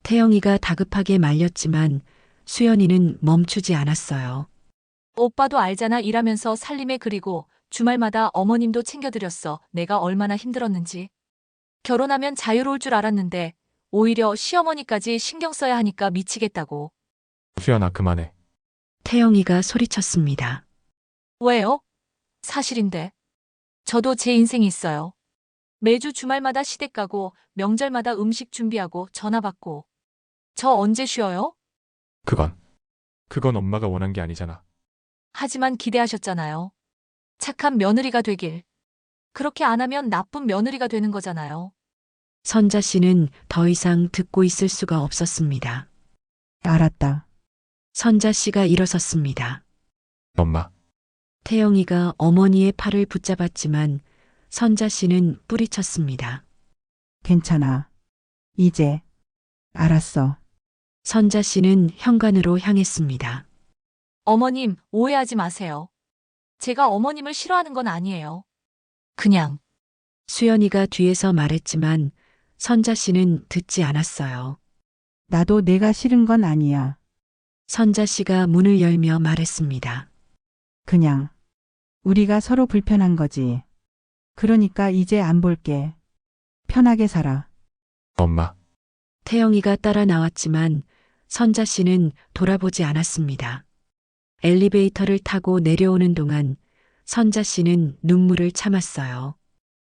C: 태영이가 다급하게 말렸지만 수연이는 멈추지 않았어요.
A: 오빠도 알잖아 일하면서 살림에 그리고 주말마다 어머님도 챙겨드렸어. 내가 얼마나 힘들었는지. 결혼하면 자유로울 줄 알았는데 오히려 시어머니까지 신경 써야 하니까 미치겠다고.
D: 수연아, 그만해.
C: 태영이가 소리쳤습니다.
A: 왜요? 사실인데. 저도 제 인생이 있어요. 매주 주말마다 시댁 가고 명절마다 음식 준비하고 전화 받고. 저 언제 쉬어요?
D: 그건 엄마가 원한 게 아니잖아.
A: 하지만 기대하셨잖아요. 착한 며느리가 되길. 그렇게 안 하면 나쁜 며느리가 되는 거잖아요.
C: 선자 씨는 더 이상 듣고 있을 수가 없었습니다.
B: 알았다.
C: 선자 씨가 일어섰습니다.
D: 엄마.
C: 태영이가 어머니의 팔을 붙잡았지만 선자 씨는 뿌리쳤습니다.
B: 괜찮아. 이제 알았어.
C: 선자 씨는 현관으로 향했습니다.
A: 어머님, 오해하지 마세요. 제가 어머님을 싫어하는 건 아니에요. 그냥.
C: 수연이가 뒤에서 말했지만 선자 씨는 듣지 않았어요.
B: 나도 내가 싫은 건 아니야.
C: 선자 씨가 문을 열며 말했습니다.
B: 그냥 우리가 서로 불편한 거지. 그러니까 이제 안 볼게. 편하게 살아.
D: 엄마.
C: 태영이가 따라 나왔지만 선자 씨는 돌아보지 않았습니다. 엘리베이터를 타고 내려오는 동안 선자 씨는 눈물을 참았어요.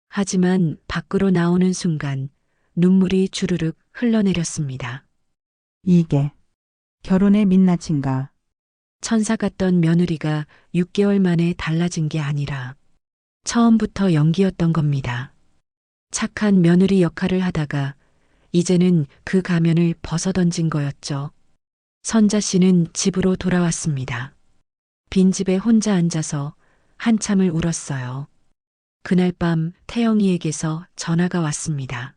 C: 하지만 밖으로 나오는 순간 눈물이 주르륵 흘러내렸습니다.
B: 이게 결혼의 민낯인가?
C: 천사 같던 며느리가 6개월 만에 달라진 게 아니라 처음부터 연기였던 겁니다. 착한 며느리 역할을 하다가 이제는 그 가면을 벗어던진 거였죠. 선자 씨는 집으로 돌아왔습니다. 빈집에 혼자 앉아서 한참을 울었어요. 그날 밤 태영이에게서 전화가 왔습니다.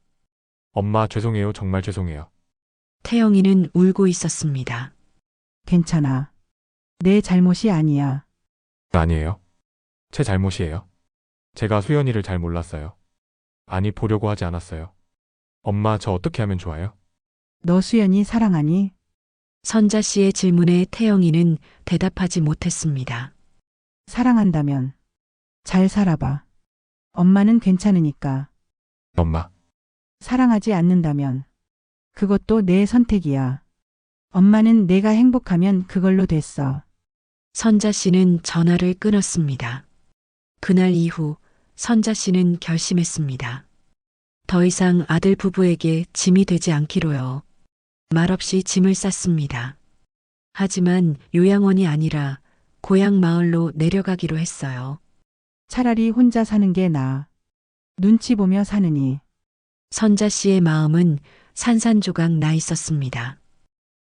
D: 엄마, 죄송해요. 정말 죄송해요.
C: 태영이는 울고 있었습니다.
B: 괜찮아. 내 잘못이 아니야.
D: 아니에요. 제 잘못이에요. 제가 수연이를 잘 몰랐어요. 아니, 보려고 하지 않았어요. 엄마, 저 어떻게 하면 좋아요?
B: 너 수연이 사랑하니?
C: 선자 씨의 질문에 태영이는 대답하지 못했습니다.
B: 사랑한다면 잘 살아봐. 엄마는 괜찮으니까.
D: 엄마,
B: 사랑하지 않는다면 그것도 내 선택이야. 엄마는 내가 행복하면 그걸로 됐어.
C: 선자 씨는 전화를 끊었습니다. 그날 이후 선자 씨는 결심했습니다. 더 이상 아들 부부에게 짐이 되지 않기로요. 말없이 짐을 쌌습니다. 하지만 요양원이 아니라 고향 마을로 내려가기로 했어요.
B: 차라리 혼자 사는 게 나아. 눈치 보며 사느니.
C: 선자 씨의 마음은 산산조각 나 있었습니다.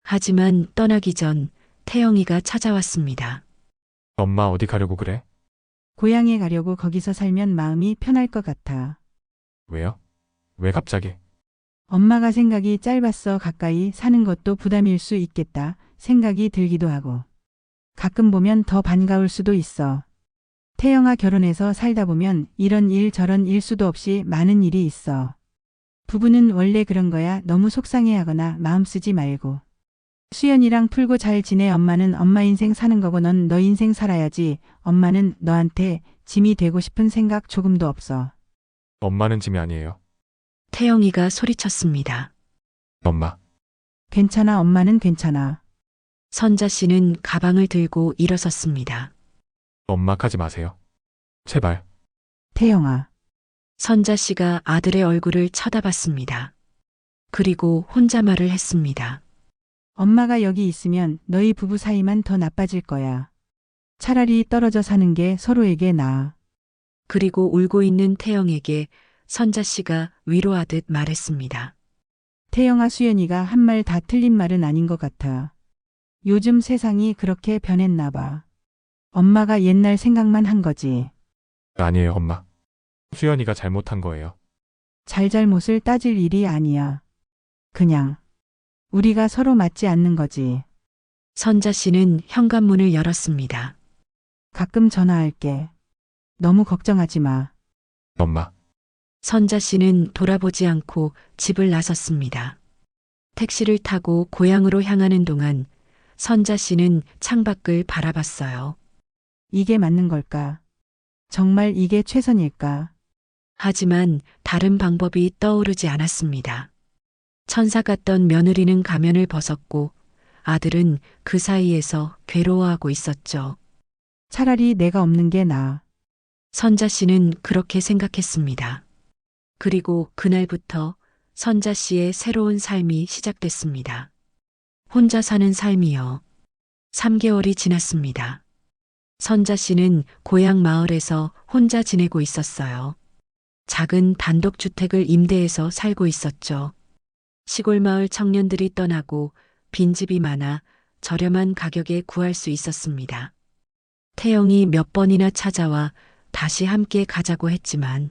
C: 하지만 떠나기 전 태영이가 찾아왔습니다.
D: 엄마 어디 가려고 그래?
B: 고향에 가려고. 거기서 살면 마음이 편할 것 같아.
D: 왜요? 왜 갑자기?
B: 엄마가 생각이 짧았어. 가까이 사는 것도 부담일 수 있겠다 생각이 들기도 하고. 가끔 보면 더 반가울 수도 있어. 태영아, 결혼해서 살다 보면 이런 일 저런 일 수도 없이 많은 일이 있어. 부부는 원래 그런 거야. 너무 속상해하거나 마음 쓰지 말고. 수연이랑 풀고 잘 지내. 엄마는 엄마 인생 사는 거고 넌 너 인생 살아야지. 엄마는 너한테 짐이 되고 싶은 생각 조금도 없어.
D: 엄마는 짐이 아니에요.
C: 태영이가 소리쳤습니다.
D: 엄마,
B: 괜찮아. 엄마는 괜찮아.
C: 선자 씨는 가방을 들고 일어섰습니다.
D: 엄마 가지 마세요. 제발.
B: 태영아.
C: 선자 씨가 아들의 얼굴을 쳐다봤습니다. 그리고 혼자 말을 했습니다.
B: 엄마가 여기 있으면 너희 부부 사이만 더 나빠질 거야. 차라리 떨어져 사는 게 서로에게 나아.
C: 그리고 울고 있는 태영에게 선자 씨가 위로하듯 말했습니다.
B: 태영아, 수연이가 한 말 다 틀린 말은 아닌 것 같아. 요즘 세상이 그렇게 변했나 봐. 엄마가 옛날 생각만 한 거지.
D: 아니에요, 엄마. 수연이가 잘못한 거예요.
B: 잘잘못을 따질 일이 아니야. 그냥 우리가 서로 맞지 않는 거지.
C: 선자 씨는 현관문을 열었습니다.
B: 가끔 전화할게. 너무 걱정하지 마.
D: 엄마,
C: 선자 씨는 돌아보지 않고 집을 나섰습니다. 택시를 타고 고향으로 향하는 동안 선자 씨는 창밖을 바라봤어요.
B: 이게 맞는 걸까? 정말 이게 최선일까?
C: 하지만 다른 방법이 떠오르지 않았습니다. 천사 같던 며느리는 가면을 벗었고 아들은 그 사이에서 괴로워하고 있었죠.
B: 차라리 내가 없는 게 나아.
C: 선자 씨는 그렇게 생각했습니다. 그리고 그날부터 선자 씨의 새로운 삶이 시작됐습니다. 혼자 사는 삶이요. 3개월이 지났습니다. 선자 씨는 고향 마을에서 혼자 지내고 있었어요. 작은 단독주택을 임대해서 살고 있었죠. 시골 마을 청년들이 떠나고 빈집이 많아 저렴한 가격에 구할 수 있었습니다. 태영이 몇 번이나 찾아와 다시 함께 가자고 했지만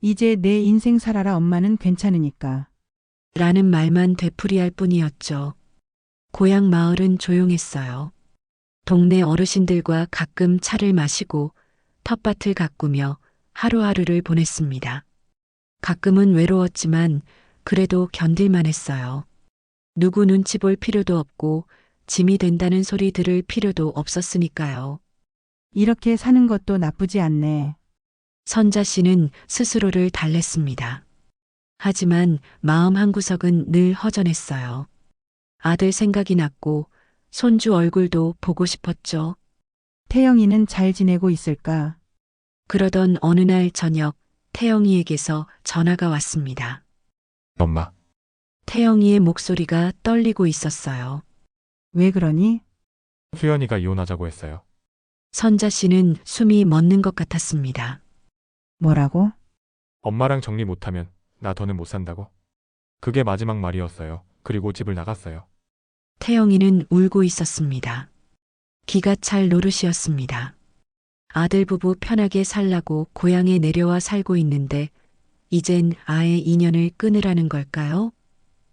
B: 이제 내 인생 살아라. 엄마는 괜찮으니까.
C: 라는 말만 되풀이할 뿐이었죠. 고향 마을은 조용했어요. 동네 어르신들과 가끔 차를 마시고 텃밭을 가꾸며 하루하루를 보냈습니다. 가끔은 외로웠지만 그래도 견딜만 했어요. 누구 눈치 볼 필요도 없고 짐이 된다는 소리 들을 필요도 없었으니까요.
B: 이렇게 사는 것도 나쁘지 않네.
C: 선자 씨는 스스로를 달랬습니다. 하지만 마음 한구석은 늘 허전했어요. 아들 생각이 났고 손주 얼굴도 보고 싶었죠.
B: 태영이는 잘 지내고 있을까?
C: 그러던 어느 날 저녁 태영이에게서 전화가 왔습니다.
D: 엄마,
C: 태영이의 목소리가 떨리고 있었어요.
B: 왜 그러니?
D: 수연이가 이혼하자고 했어요.
C: 선자 씨는 숨이 멎는 것 같았습니다.
B: 뭐라고?
D: 엄마랑 정리 못하면 나 더는 못 산다고. 그게 마지막 말이었어요. 그리고 집을 나갔어요.
C: 태영이는 울고 있었습니다. 기가 찰 노릇이었습니다. 아들 부부 편하게 살라고 고향에 내려와 살고 있는데 이젠 아예 인연을 끊으라는 걸까요?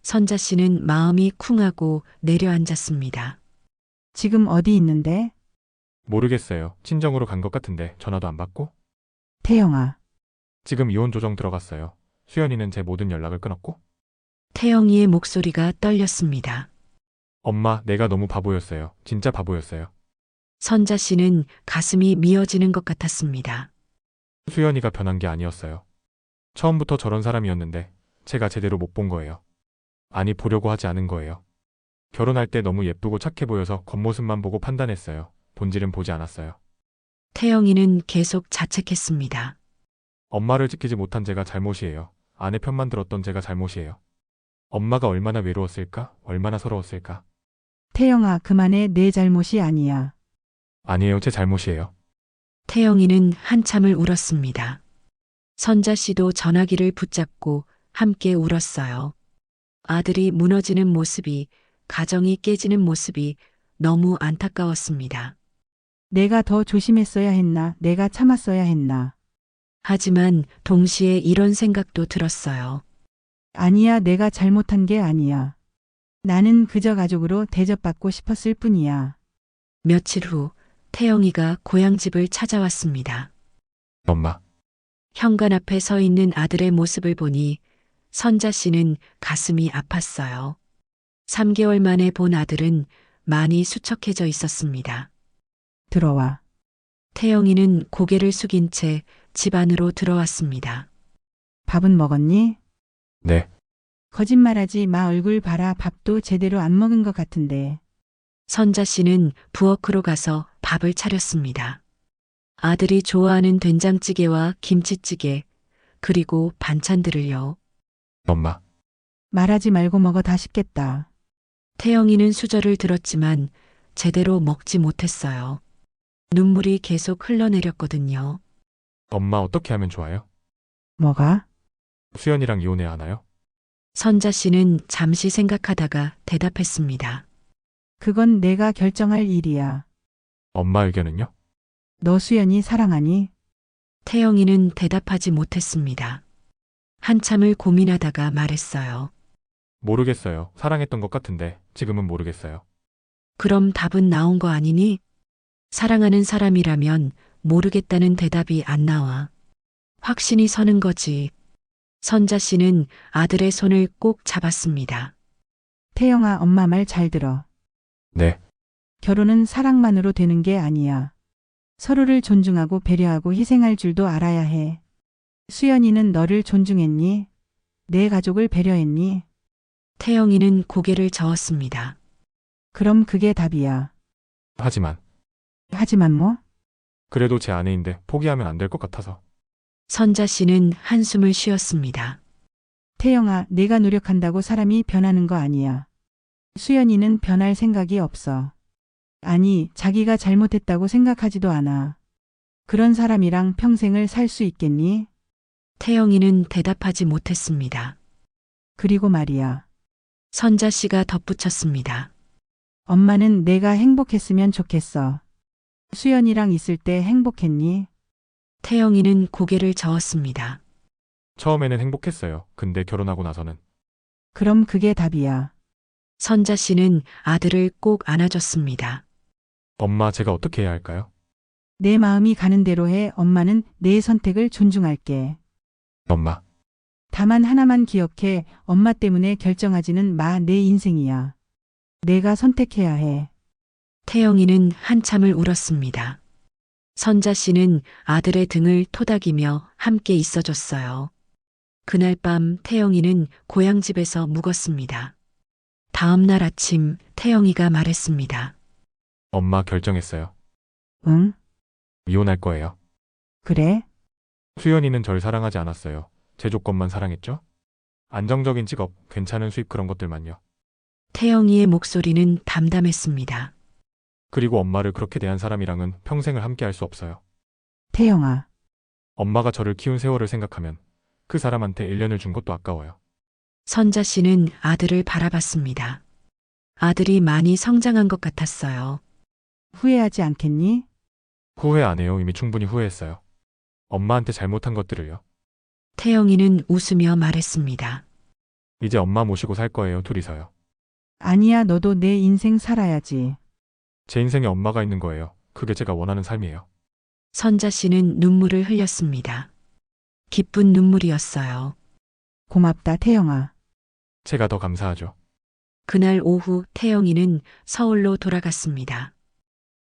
C: 선자 씨는 마음이 쿵하고 내려앉았습니다.
B: 지금 어디 있는데?
D: 모르겠어요. 친정으로 간 것 같은데 전화도 안 받고.
B: 태영아.
D: 지금 이혼 조정 들어갔어요. 수연이는 제 모든 연락을 끊었고.
C: 태영이의 목소리가 떨렸습니다.
D: 엄마, 내가 너무 바보였어요. 진짜 바보였어요.
C: 선자 씨는 가슴이 미어지는 것 같았습니다.
D: 수연이가 변한 게 아니었어요. 처음부터 저런 사람이었는데 제가 제대로 못 본 거예요. 아니, 보려고 하지 않은 거예요. 결혼할 때 너무 예쁘고 착해 보여서 겉모습만 보고 판단했어요. 본질은 보지 않았어요.
C: 태영이는 계속 자책했습니다.
D: 엄마를 지키지 못한 제가 잘못이에요. 아내 편만 들었던 제가 잘못이에요. 엄마가 얼마나 외로웠을까? 얼마나 서러웠을까?
B: 태영아, 그만해. 내 잘못이 아니야.
D: 아니에요, 제 잘못이에요.
C: 태영이는 한참을 울었습니다. 선자 씨도 전화기를 붙잡고 함께 울었어요. 아들이 무너지는 모습이, 가정이 깨지는 모습이 너무 안타까웠습니다.
B: 내가 더 조심했어야 했나? 내가 참았어야 했나?
C: 하지만 동시에 이런 생각도 들었어요.
B: 아니야, 내가 잘못한 게 아니야. 나는 그저 가족으로 대접받고 싶었을 뿐이야.
C: 며칠 후 태영이가 고향집을 찾아왔습니다.
D: 엄마,
C: 현관 앞에 서 있는 아들의 모습을 보니 선자 씨는 가슴이 아팠어요. 3개월 만에 본 아들은 많이 수척해져 있었습니다.
B: 들어와.
C: 태영이는 고개를 숙인 채 집 안으로 들어왔습니다.
B: 밥은 먹었니?
D: 네.
B: 거짓말하지 마. 얼굴 봐라. 밥도 제대로 안 먹은 것 같은데.
C: 선자 씨는 부엌으로 가서 밥을 차렸습니다. 아들이 좋아하는 된장찌개와 김치찌개, 그리고 반찬들을요.
D: 엄마,
B: 말하지 말고 먹어. 다 식겠다.
C: 태영이는 수저를 들었지만 제대로 먹지 못했어요. 눈물이 계속 흘러내렸거든요.
D: 엄마 어떻게 하면 좋아요?
B: 뭐가?
D: 수연이랑 이혼해야 하나요?
C: 선자 씨는 잠시 생각하다가 대답했습니다.
B: 그건 내가 결정할 일이야.
D: 엄마 의견은요?
B: 너 수연이 사랑하니?
C: 태영이는 대답하지 못했습니다. 한참을 고민하다가 말했어요.
D: 모르겠어요. 사랑했던 것 같은데 지금은 모르겠어요.
C: 그럼 답은 나온 거 아니니? 사랑하는 사람이라면 모르겠다는 대답이 안 나와. 확신이 서는 거지. 선자 씨는 아들의 손을 꼭 잡았습니다.
B: 태영아, 엄마 말 잘 들어.
D: 네.
B: 결혼은 사랑만으로 되는 게 아니야. 서로를 존중하고 배려하고 희생할 줄도 알아야 해. 수연이는 너를 존중했니? 내 가족을 배려했니?
C: 태영이는 고개를 저었습니다.
B: 그럼 그게 답이야. 하지만 뭐?
D: 그래도 제 아내인데 포기하면 안 될 것 같아서.
C: 선자 씨는 한숨을 쉬었습니다.
B: 태영아, 내가 노력한다고 사람이 변하는 거 아니야. 수연이는 변할 생각이 없어. 아니, 자기가 잘못했다고 생각하지도 않아. 그런 사람이랑 평생을 살 수 있겠니?
C: 태영이는 대답하지 못했습니다.
B: 그리고 말이야.
C: 선자 씨가 덧붙였습니다.
B: 엄마는 내가 행복했으면 좋겠어. 수연이랑 있을 때 행복했니?
C: 태영이는 고개를 저었습니다.
D: 처음에는 행복했어요. 근데 결혼하고 나서는.
B: 그럼 그게 답이야.
C: 선자 씨는 아들을 꼭 안아줬습니다.
D: 엄마, 제가 어떻게 해야 할까요?
B: 내 마음이 가는 대로 해. 엄마는 내 선택을 존중할게.
D: 엄마,
B: 다만 하나만 기억해. 엄마 때문에 결정하지는 마. 내 인생이야. 내가 선택해야 해.
C: 태영이는 한참을 울었습니다. 선자 씨는 아들의 등을 토닥이며 함께 있어줬어요. 그날 밤 태영이는 고향집에서 묵었습니다. 다음 날 아침 태영이가 말했습니다.
D: 엄마 결정했어요.
B: 응?
D: 이혼할 거예요.
B: 그래?
D: 수연이는 절 사랑하지 않았어요. 제 조건만 사랑했죠? 안정적인 직업, 괜찮은 수입 그런 것들만요.
C: 태영이의 목소리는 담담했습니다.
D: 그리고 엄마를 그렇게 대한 사람이랑은 평생을 함께 할 수 없어요.
B: 태영아,
D: 엄마가 저를 키운 세월을 생각하면 그 사람한테 1년을 준 것도 아까워요.
C: 선자 씨는 아들을 바라봤습니다. 아들이 많이 성장한 것 같았어요.
B: 후회하지 않겠니?
D: 후회 안 해요. 이미 충분히 후회했어요. 엄마한테 잘못한 것들을요.
C: 태영이는 웃으며 말했습니다.
D: 이제 엄마 모시고 살 거예요. 둘이서요.
B: 아니야, 너도 내 인생 살아야지.
D: 제 인생에 엄마가 있는 거예요. 그게 제가 원하는 삶이에요.
C: 선자 씨는 눈물을 흘렸습니다. 기쁜 눈물이었어요.
B: 고맙다, 태영아.
D: 제가 더 감사하죠.
C: 그날 오후 태영이는 서울로 돌아갔습니다.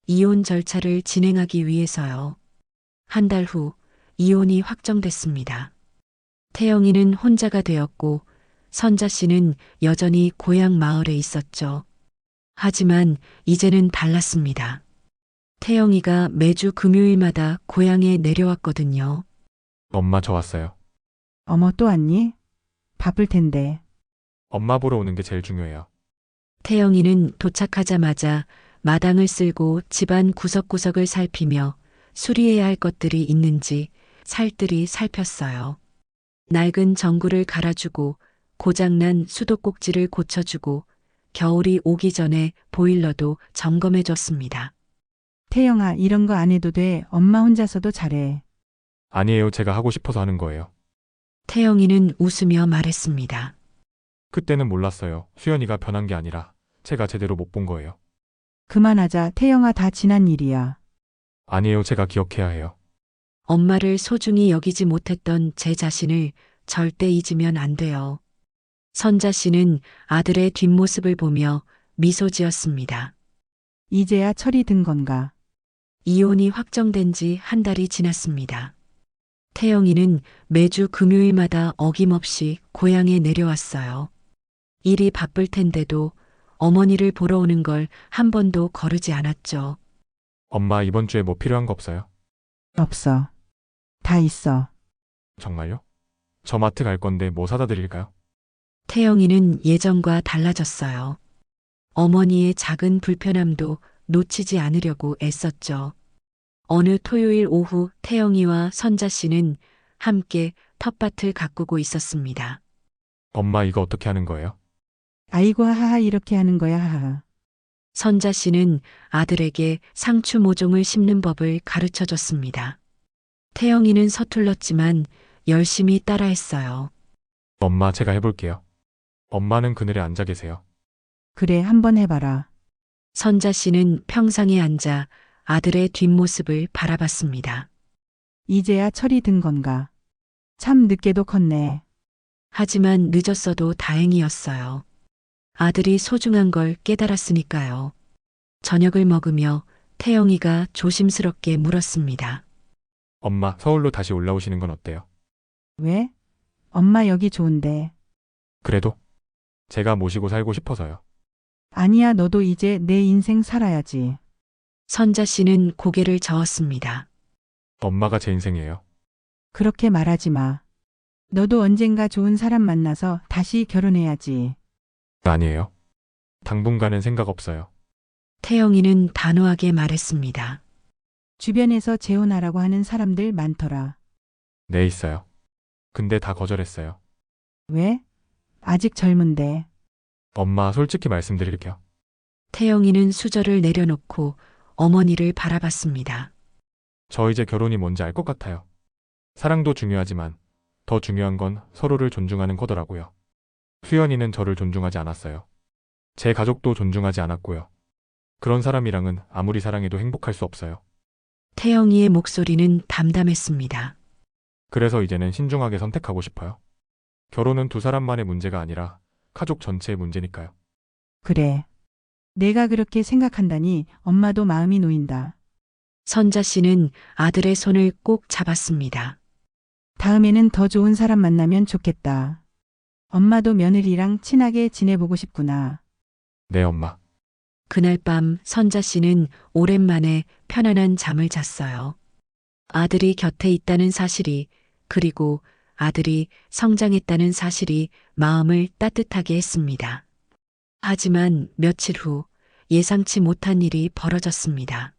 C: 이혼 절차를 진행하기 위해서요. 한 달 후 이혼이 확정됐습니다. 태영이는 혼자가 되었고 선자 씨는 여전히 고향 마을에 있었죠. 하지만 이제는 달랐습니다. 태영이가 매주 금요일마다 고향에 내려왔거든요.
D: 엄마 저 왔어요.
B: 어머 또 왔니? 바쁠 텐데.
D: 엄마 보러 오는 게 제일 중요해요.
C: 태영이는 도착하자마자 마당을 쓸고 집안 구석구석을 살피며 수리해야 할 것들이 있는지 살뜰히 살폈어요. 낡은 전구를 갈아주고 고장난 수도꼭지를 고쳐주고 겨울이 오기 전에 보일러도 점검해줬습니다.
B: 태영아, 이런 거 안 해도 돼. 엄마 혼자서도 잘해.
D: 아니에요. 제가 하고 싶어서 하는 거예요.
C: 태영이는 웃으며 말했습니다.
D: 그때는 몰랐어요. 수연이가 변한 게 아니라 제가 제대로 못 본 거예요.
B: 그만하자. 태영아, 다 지난 일이야.
D: 아니에요. 제가 기억해야 해요.
C: 엄마를 소중히 여기지 못했던 제 자신을 절대 잊으면 안 돼요. 선자 씨는 아들의 뒷모습을 보며 미소 지었습니다.
B: 이제야 철이 든 건가?
C: 이혼이 확정된 지 한 달이 지났습니다. 태영이는 매주 금요일마다 어김없이 고향에 내려왔어요. 일이 바쁠 텐데도 어머니를 보러 오는 걸 한 번도 거르지 않았죠.
D: 엄마 이번 주에 뭐 필요한 거 없어요?
B: 없어. 다 있어.
D: 정말요? 저 마트 갈 건데 뭐 사다 드릴까요?
C: 태영이는 예전과 달라졌어요. 어머니의 작은 불편함도 놓치지 않으려고 애썼죠. 어느 토요일 오후 태영이와 선자 씨는 함께 텃밭을 가꾸고 있었습니다.
D: 엄마 이거 어떻게 하는 거예요?
B: 아이고 하하 이렇게 하는 거야 하하.
C: 선자 씨는 아들에게 상추 모종을 심는 법을 가르쳐 줬습니다. 태영이는 서툴렀지만 열심히 따라했어요.
D: 엄마 제가 해볼게요. 엄마는 그늘에 앉아 계세요.
B: 그래 한번 해봐라.
C: 선자 씨는 평상에 앉아 아들의 뒷모습을 바라봤습니다.
B: 이제야 철이 든 건가? 참 늦게도 컸네.
C: 하지만 늦었어도 다행이었어요. 아들이 소중한 걸 깨달았으니까요. 저녁을 먹으며 태영이가 조심스럽게 물었습니다.
D: 엄마 서울로 다시 올라오시는 건 어때요?
B: 왜? 엄마 여기 좋은데.
D: 그래도 제가 모시고 살고 싶어서요.
B: 아니야, 너도 이제 내 인생 살아야지.
C: 선자 씨는 고개를 저었습니다.
D: 엄마가 제 인생이에요.
B: 그렇게 말하지 마. 너도 언젠가 좋은 사람 만나서 다시 결혼해야지.
D: 아니에요. 당분간은 생각 없어요.
C: 태영이는 단호하게 말했습니다.
B: 주변에서 재혼하라고 하는 사람들 많더라.
D: 네 있어요. 근데 다 거절했어요.
B: 왜? 아직 젊은데.
D: 엄마 솔직히 말씀드릴게요.
C: 태영이는 수저를 내려놓고 어머니를 바라봤습니다.
D: 저 이제 결혼이 뭔지 알 것 같아요. 사랑도 중요하지만 더 중요한 건 서로를 존중하는 거더라고요. 수연이는 저를 존중하지 않았어요. 제 가족도 존중하지 않았고요. 그런 사람이랑은 아무리 사랑해도 행복할 수 없어요.
C: 태영이의 목소리는 담담했습니다.
D: 그래서 이제는 신중하게 선택하고 싶어요. 결혼은 두 사람만의 문제가 아니라 가족 전체의 문제니까요.
B: 그래. 내가 그렇게 생각한다니 엄마도 마음이 놓인다.
C: 선자 씨는 아들의 손을 꼭 잡았습니다.
B: 다음에는 더 좋은 사람 만나면 좋겠다. 엄마도 며느리랑 친하게 지내보고 싶구나.
D: 네, 엄마.
C: 그날 밤 선자 씨는 오랜만에 편안한 잠을 잤어요. 아들이 곁에 있다는 사실이, 그리고 아들이 성장했다는 사실이 마음을 따뜻하게 했습니다. 하지만 며칠 후 예상치 못한 일이 벌어졌습니다.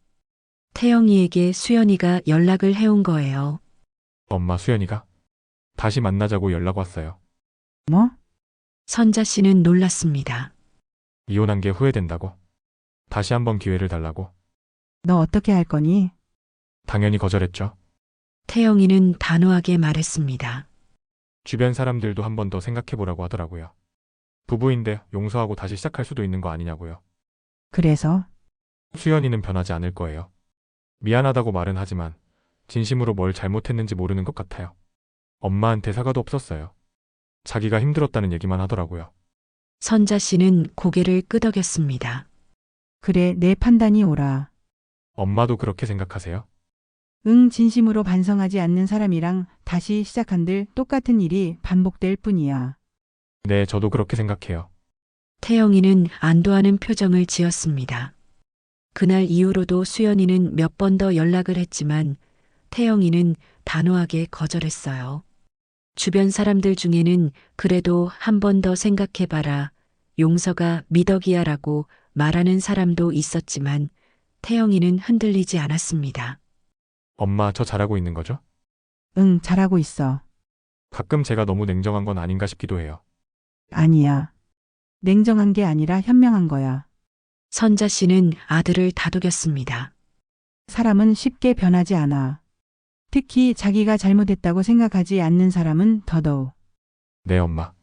C: 태영이에게 수연이가 연락을 해온 거예요.
D: 엄마 수연이가 다시 만나자고 연락 왔어요.
B: 뭐?
C: 선자 씨는 놀랐습니다.
D: 이혼한 게 후회된다고. 다시 한번 기회를 달라고.
B: 너 어떻게 할 거니?
D: 당연히 거절했죠.
C: 태영이는 단호하게 말했습니다.
D: 주변 사람들도 한 번 더 생각해보라고 하더라고요. 부부인데 용서하고 다시 시작할 수도 있는 거 아니냐고요.
B: 그래서?
D: 수연이는 변하지 않을 거예요. 미안하다고 말은 하지만 진심으로 뭘 잘못했는지 모르는 것 같아요. 엄마한테 사과도 없었어요. 자기가 힘들었다는 얘기만 하더라고요.
C: 선자 씨는 고개를 끄덕였습니다.
B: 그래, 내 판단이 옳아.
D: 엄마도 그렇게 생각하세요?
B: 응, 진심으로 반성하지 않는 사람이랑 다시 시작한들 똑같은 일이 반복될 뿐이야.
D: 네, 저도 그렇게 생각해요.
C: 태영이는 안도하는 표정을 지었습니다. 그날 이후로도 수연이는 몇 번 더 연락을 했지만 태영이는 단호하게 거절했어요. 주변 사람들 중에는 그래도 한 번 더 생각해봐라. 용서가 미덕이야라고 말하는 사람도 있었지만 태영이는 흔들리지 않았습니다.
D: 엄마, 저 잘하고 있는 거죠?
B: 응, 잘하고 있어.
D: 가끔 제가 너무 냉정한 건 아닌가 싶기도 해요.
B: 아니야. 냉정한 게 아니라 현명한 거야.
C: 선자 씨는 아들을 다독였습니다.
B: 사람은 쉽게 변하지 않아. 특히 자기가 잘못했다고 생각하지 않는 사람은 더더욱.
D: 네, 엄마.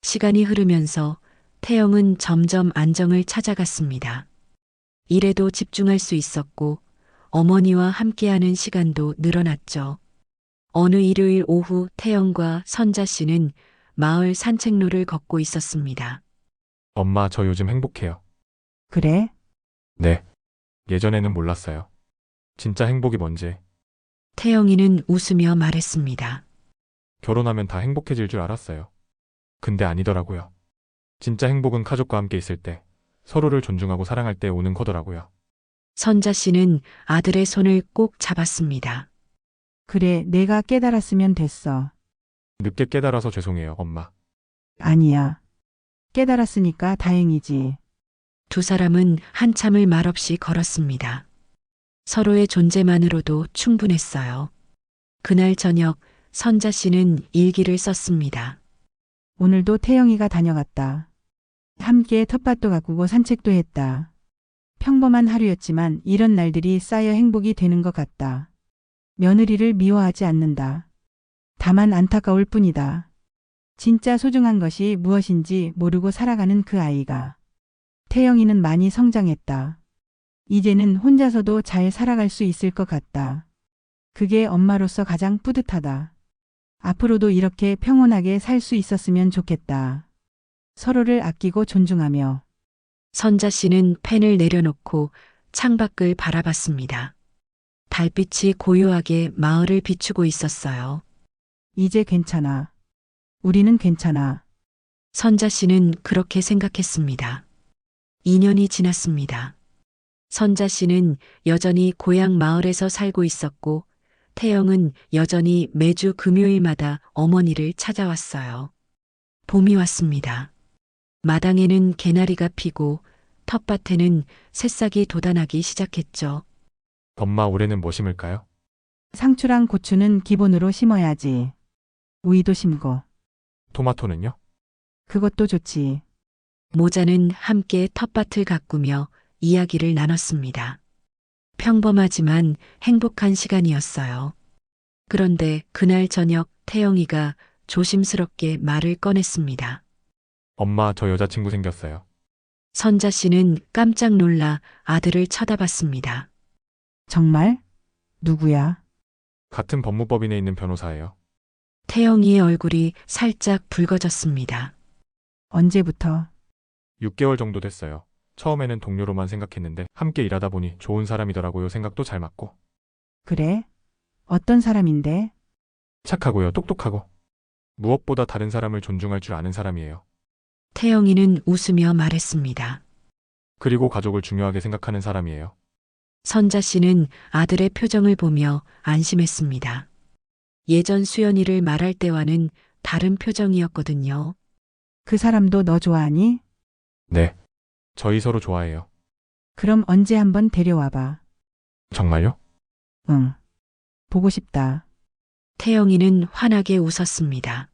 C: 시간이 흐르면서 태영은 점점 안정을 찾아갔습니다. 일에도 집중할 수 있었고 어머니와 함께하는 시간도 늘어났죠. 어느 일요일 오후 태영과 선자 씨는 마을 산책로를 걷고 있었습니다.
D: 엄마, 저 요즘 행복해요.
B: 그래?
D: 네. 예전에는 몰랐어요. 진짜 행복이 뭔지.
C: 태영이는 웃으며 말했습니다.
D: 결혼하면 다 행복해질 줄 알았어요. 근데 아니더라고요. 진짜 행복은 가족과 함께 있을 때, 서로를 존중하고 사랑할 때 오는 거더라고요.
C: 선자 씨는 아들의 손을 꼭 잡았습니다.
B: 그래, 내가 깨달았으면 됐어.
D: 늦게 깨달아서 죄송해요, 엄마.
B: 아니야. 깨달았으니까 다행이지.
C: 두 사람은 한참을 말없이 걸었습니다. 서로의 존재만으로도 충분했어요. 그날 저녁 선자 씨는 일기를 썼습니다.
B: 오늘도 태영이가 다녀갔다. 함께 텃밭도 가꾸고 산책도 했다. 평범한 하루였지만 이런 날들이 쌓여 행복이 되는 것 같다. 며느리를 미워하지 않는다. 다만 안타까울 뿐이다. 진짜 소중한 것이 무엇인지 모르고 살아가는 그 아이가. 태영이는 많이 성장했다. 이제는 혼자서도 잘 살아갈 수 있을 것 같다. 그게 엄마로서 가장 뿌듯하다. 앞으로도 이렇게 평온하게 살 수 있었으면 좋겠다. 서로를 아끼고 존중하며.
C: 선자 씨는 펜을 내려놓고 창밖을 바라봤습니다. 달빛이 고요하게 마을을 비추고 있었어요.
B: 이제 괜찮아. 우리는 괜찮아.
C: 선자 씨는 그렇게 생각했습니다. 2년이 지났습니다. 선자 씨는 여전히 고향 마을에서 살고 있었고 태영은 여전히 매주 금요일마다 어머니를 찾아왔어요. 봄이 왔습니다. 마당에는 개나리가 피고 텃밭에는 새싹이 돋아나기 시작했죠.
D: 엄마, 올해는 뭐 심을까요?
B: 상추랑 고추는 기본으로 심어야지. 오이도 심고.
D: 토마토는요?
B: 그것도 좋지.
C: 모자는 함께 텃밭을 가꾸며 이야기를 나눴습니다. 평범하지만 행복한 시간이었어요. 그런데 그날 저녁 태영이가 조심스럽게 말을 꺼냈습니다.
D: 엄마, 저 여자친구 생겼어요.
C: 선자 씨는 깜짝 놀라 아들을 쳐다봤습니다.
B: 정말? 누구야?
D: 같은 법무법인에 있는 변호사예요.
C: 태영이의 얼굴이 살짝 붉어졌습니다.
B: 언제부터?
D: 6개월 정도 됐어요. 처음에는 동료로만 생각했는데 함께 일하다 보니 좋은 사람이더라고요. 생각도 잘 맞고.
B: 그래? 어떤 사람인데?
D: 착하고요. 똑똑하고. 무엇보다 다른 사람을 존중할 줄 아는 사람이에요.
C: 태영이는 웃으며 말했습니다.
D: 그리고 가족을 중요하게 생각하는 사람이에요.
C: 선자 씨는 아들의 표정을 보며 안심했습니다. 예전 수연이를 말할 때와는 다른 표정이었거든요.
B: 그 사람도 너 좋아하니?
D: 네. 저희 서로 좋아해요.
B: 그럼 언제 한번 데려와봐.
D: 정말요?
B: 응. 보고 싶다.
C: 태영이는 환하게 웃었습니다.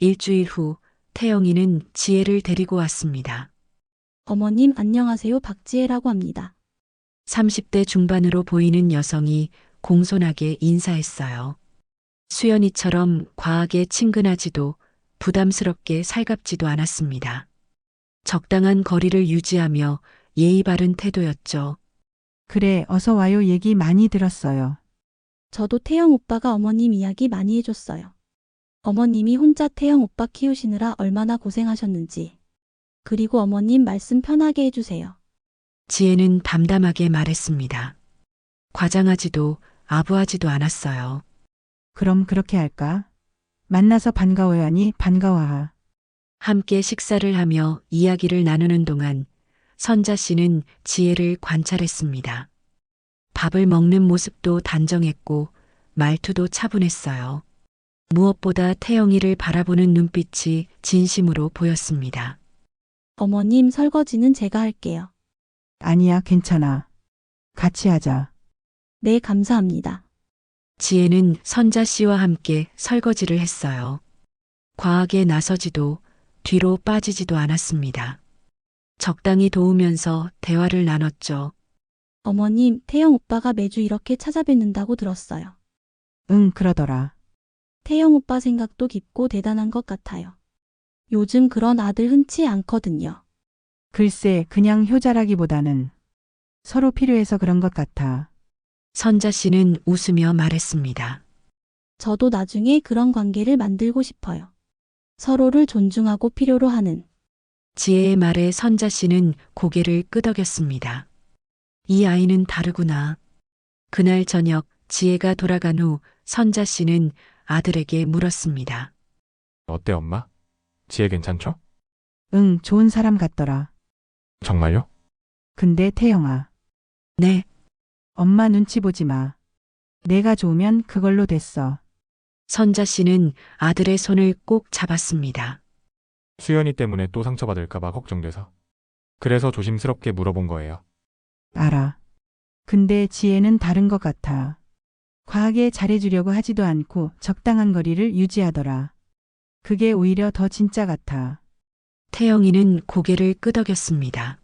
C: 일주일 후 태영이는 지혜를 데리고 왔습니다.
F: 어머님 안녕하세요. 박지혜라고 합니다.
C: 30대 중반으로 보이는 여성이 공손하게 인사했어요. 수연이처럼 과하게 친근하지도 부담스럽게 살갑지도 않았습니다. 적당한 거리를 유지하며 예의 바른 태도였죠.
B: 그래, 어서 와요. 얘기 많이 들었어요.
F: 저도 태영 오빠가 어머님 이야기 많이 해줬어요. 어머님이 혼자 태영 오빠 키우시느라 얼마나 고생하셨는지. 그리고 어머님 말씀 편하게 해주세요.
C: 지혜는 담담하게 말했습니다. 과장하지도 아부하지도 않았어요.
B: 그럼 그렇게 할까? 만나서 반가워요 하니 반가워하.
C: 함께 식사를 하며 이야기를 나누는 동안 선자 씨는 지혜를 관찰했습니다. 밥을 먹는 모습도 단정했고 말투도 차분했어요. 무엇보다 태영이를 바라보는 눈빛이 진심으로 보였습니다.
F: 어머님 설거지는 제가 할게요.
B: 아니야, 괜찮아. 같이 하자.
F: 네, 감사합니다.
C: 지혜는 선자 씨와 함께 설거지를 했어요. 과하게 나서지도 뒤로 빠지지도 않았습니다. 적당히 도우면서 대화를 나눴죠.
F: 어머님, 태영 오빠가 매주 이렇게 찾아뵙는다고 들었어요.
B: 응, 그러더라.
F: 태영 오빠 생각도 깊고 대단한 것 같아요. 요즘 그런 아들 흔치 않거든요.
B: 글쎄, 그냥 효자라기보다는 서로 필요해서 그런 것 같아.
C: 선자 씨는 웃으며 말했습니다.
F: 저도 나중에 그런 관계를 만들고 싶어요. 서로를 존중하고 필요로 하는.
C: 지혜의 말에 선자 씨는 고개를 끄덕였습니다. 이 아이는 다르구나. 그날 저녁 지혜가 돌아간 후 선자 씨는 아들에게 물었습니다.
D: 어때, 엄마? 지혜 괜찮죠?
B: 응, 좋은 사람 같더라.
D: 정말요?
B: 근데 태영아,
C: 네,
B: 엄마 눈치 보지 마. 내가 좋으면 그걸로 됐어.
C: 선자 씨는 아들의 손을 꼭 잡았습니다.
D: 수연이 때문에 또 상처받을까봐 걱정돼서. 그래서 조심스럽게 물어본 거예요.
B: 알아. 근데 지혜는 다른 것 같아. 과하게 잘해주려고 하지도 않고 적당한 거리를 유지하더라. 그게 오히려 더 진짜 같아.
C: 태영이는 고개를 끄덕였습니다.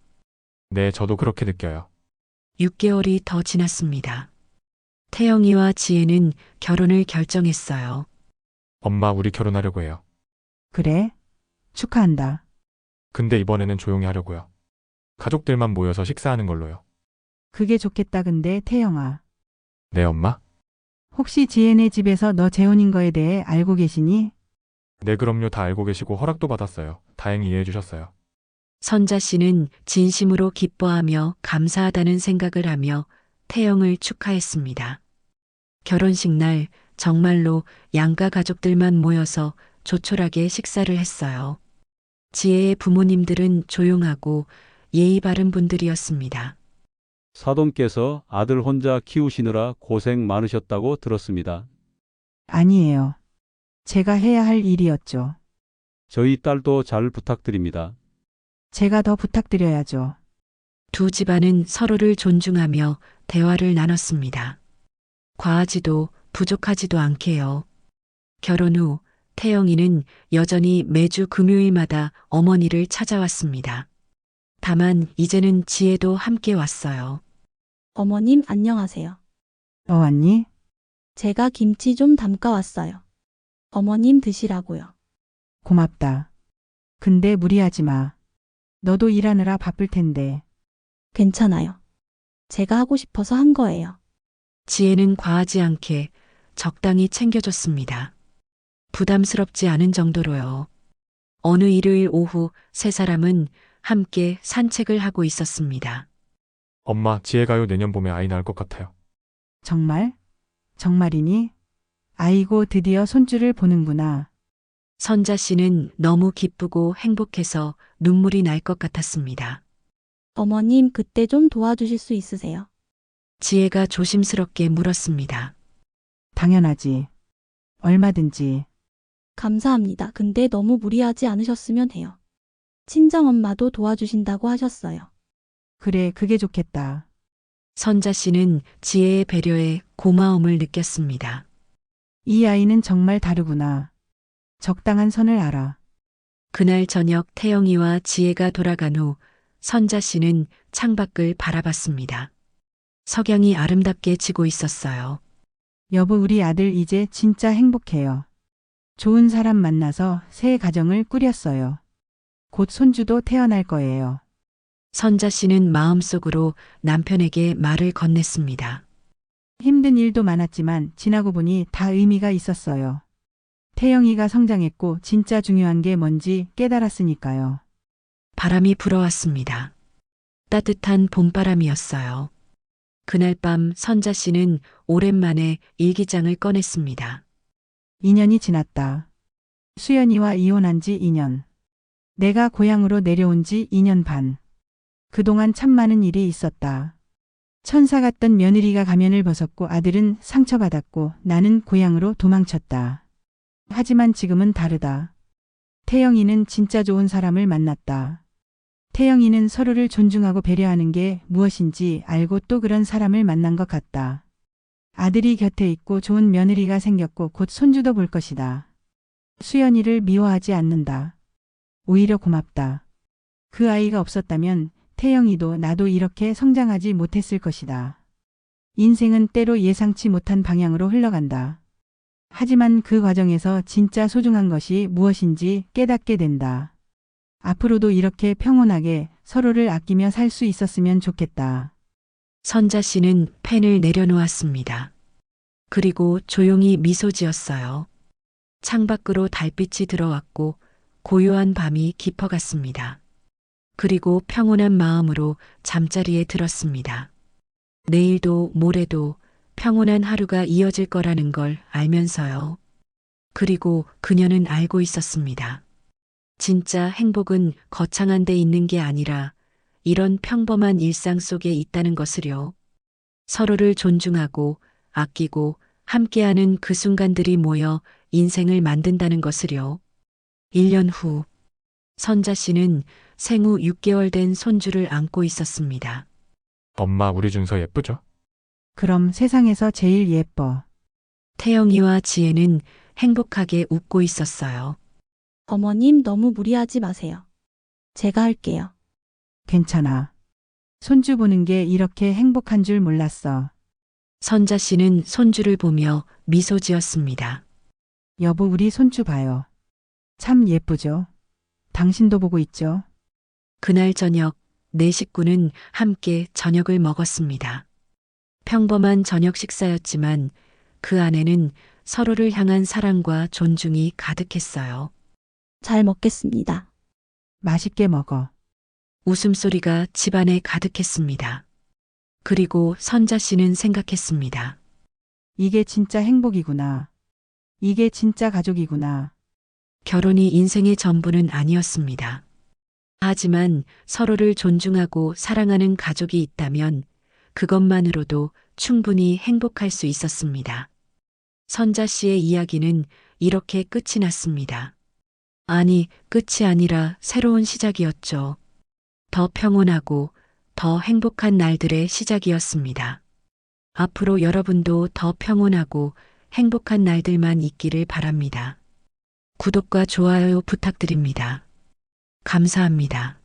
D: 네, 저도 그렇게 느껴요.
C: 6개월이 더 지났습니다. 태영이와 지혜는 결혼을 결정했어요.
D: 엄마, 우리 결혼하려고 해요.
B: 그래? 축하한다.
D: 근데 이번에는 조용히 하려고요. 가족들만 모여서 식사하는 걸로요.
B: 그게 좋겠다 근데 태영아.
D: 네, 엄마?
B: 혹시 지혜네 집에서 너 재혼인 거에 대해 알고 계시니?
D: 네, 그럼요. 다 알고 계시고 허락도 받았어요. 다행히 이해해 주셨어요.
C: 선자 씨는 진심으로 기뻐하며 감사하다는 생각을 하며 태영을 축하했습니다. 결혼식 날 정말로 양가 가족들만 모여서 조촐하게 식사를 했어요. 지혜의 부모님들은 조용하고 예의 바른 분들이었습니다.
G: 사돈께서 아들 혼자 키우시느라 고생 많으셨다고 들었습니다.
B: 아니에요. 제가 해야 할 일이었죠.
G: 저희 딸도 잘 부탁드립니다.
B: 제가 더 부탁드려야죠.
C: 두 집안은 서로를 존중하며 대화를 나눴습니다. 과하지도 부족하지도 않게요. 결혼 후 태영이는 여전히 매주 금요일마다 어머니를 찾아왔습니다. 다만 이제는 지혜도 함께 왔어요.
F: 어머님 안녕하세요.
B: 왔니?
F: 제가 김치 좀 담가 왔어요. 어머님 드시라고요.
B: 고맙다. 근데 무리하지 마. 너도 일하느라 바쁠 텐데.
F: 괜찮아요. 제가 하고 싶어서 한 거예요.
C: 지혜는 과하지 않게 적당히 챙겨줬습니다. 부담스럽지 않은 정도로요. 어느 일요일 오후 세 사람은 함께 산책을 하고 있었습니다.
D: 엄마, 지혜가요 내년 봄에 아이 낳을 것 같아요.
B: 정말? 정말이니? 아이고, 드디어 손주를 보는구나.
C: 선자 씨는 너무 기쁘고 행복해서 눈물이 날 것 같았습니다.
F: 어머님 그때 좀 도와주실 수 있으세요?
C: 지혜가 조심스럽게 물었습니다.
B: 당연하지. 얼마든지.
F: 감사합니다. 근데 너무 무리하지 않으셨으면 해요. 친정엄마도 도와주신다고 하셨어요.
B: 그래, 그게 좋겠다.
C: 선자 씨는 지혜의 배려에 고마움을 느꼈습니다.
B: 이 아이는 정말 다르구나. 적당한 선을 알아.
C: 그날 저녁 태영이와 지혜가 돌아간 후 선자 씨는 창밖을 바라봤습니다. 석양이 아름답게 지고 있었어요.
B: 여보, 우리 아들 이제 진짜 행복해요. 좋은 사람 만나서 새 가정을 꾸렸어요. 곧 손주도 태어날 거예요.
C: 선자 씨는 마음속으로 남편에게 말을 건넸습니다.
B: 힘든 일도 많았지만 지나고 보니 다 의미가 있었어요. 태영이가 성장했고 진짜 중요한 게 뭔지 깨달았으니까요.
C: 바람이 불어왔습니다. 따뜻한 봄바람이었어요. 그날 밤 선자 씨는 오랜만에 일기장을 꺼냈습니다.
B: 2년이 지났다. 수연이와 이혼한 지 2년. 내가 고향으로 내려온 지 2년 반. 그동안 참 많은 일이 있었다. 천사 같던 며느리가 가면을 벗었고 아들은 상처받았고 나는 고향으로 도망쳤다. 하지만 지금은 다르다. 태영이는 진짜 좋은 사람을 만났다. 태영이는 서로를 존중하고 배려하는 게 무엇인지 알고 또 그런 사람을 만난 것 같다. 아들이 곁에 있고 좋은 며느리가 생겼고 곧 손주도 볼 것이다. 수연이를 미워하지 않는다. 오히려 고맙다. 그 아이가 없었다면 태영이도 나도 이렇게 성장하지 못했을 것이다. 인생은 때로 예상치 못한 방향으로 흘러간다. 하지만 그 과정에서 진짜 소중한 것이 무엇인지 깨닫게 된다. 앞으로도 이렇게 평온하게 서로를 아끼며 살 수 있었으면 좋겠다.
C: 선자 씨는 펜을 내려놓았습니다. 그리고 조용히 미소 지었어요. 창밖으로 달빛이 들어왔고 고요한 밤이 깊어갔습니다. 그리고 평온한 마음으로 잠자리에 들었습니다. 내일도 모레도 평온한 하루가 이어질 거라는 걸 알면서요. 그리고 그녀는 알고 있었습니다. 진짜 행복은 거창한 데 있는 게 아니라 이런 평범한 일상 속에 있다는 것을요. 서로를 존중하고 아끼고 함께하는 그 순간들이 모여 인생을 만든다는 것을요. 1년 후, 선자 씨는 생후 6개월 된 손주를 안고 있었습니다.
D: 엄마, 우리 준서 예쁘죠?
B: 그럼 세상에서 제일 예뻐.
C: 태영이와 지혜는 행복하게 웃고 있었어요.
F: 어머님 너무 무리하지 마세요. 제가 할게요.
B: 괜찮아. 손주 보는 게 이렇게 행복한 줄 몰랐어.
C: 선자 씨는 손주를 보며 미소 지었습니다.
B: 여보, 우리 손주 봐요. 참 예쁘죠? 당신도 보고 있죠?
C: 그날 저녁, 네 식구는 함께 저녁을 먹었습니다. 평범한 저녁 식사였지만 그 안에는 서로를 향한 사랑과 존중이 가득했어요.
F: 잘 먹겠습니다.
B: 맛있게 먹어.
C: 웃음소리가 집안에 가득했습니다. 그리고 선자 씨는 생각했습니다.
B: 이게 진짜 행복이구나. 이게 진짜 가족이구나.
C: 결혼이 인생의 전부는 아니었습니다. 하지만 서로를 존중하고 사랑하는 가족이 있다면 그것만으로도 충분히 행복할 수 있었습니다. 선자 씨의 이야기는 이렇게 끝이 났습니다. 아니, 끝이 아니라 새로운 시작이었죠. 더 평온하고 더 행복한 날들의 시작이었습니다. 앞으로 여러분도 더 평온하고 행복한 날들만 있기를 바랍니다. 구독과 좋아요 부탁드립니다. 감사합니다.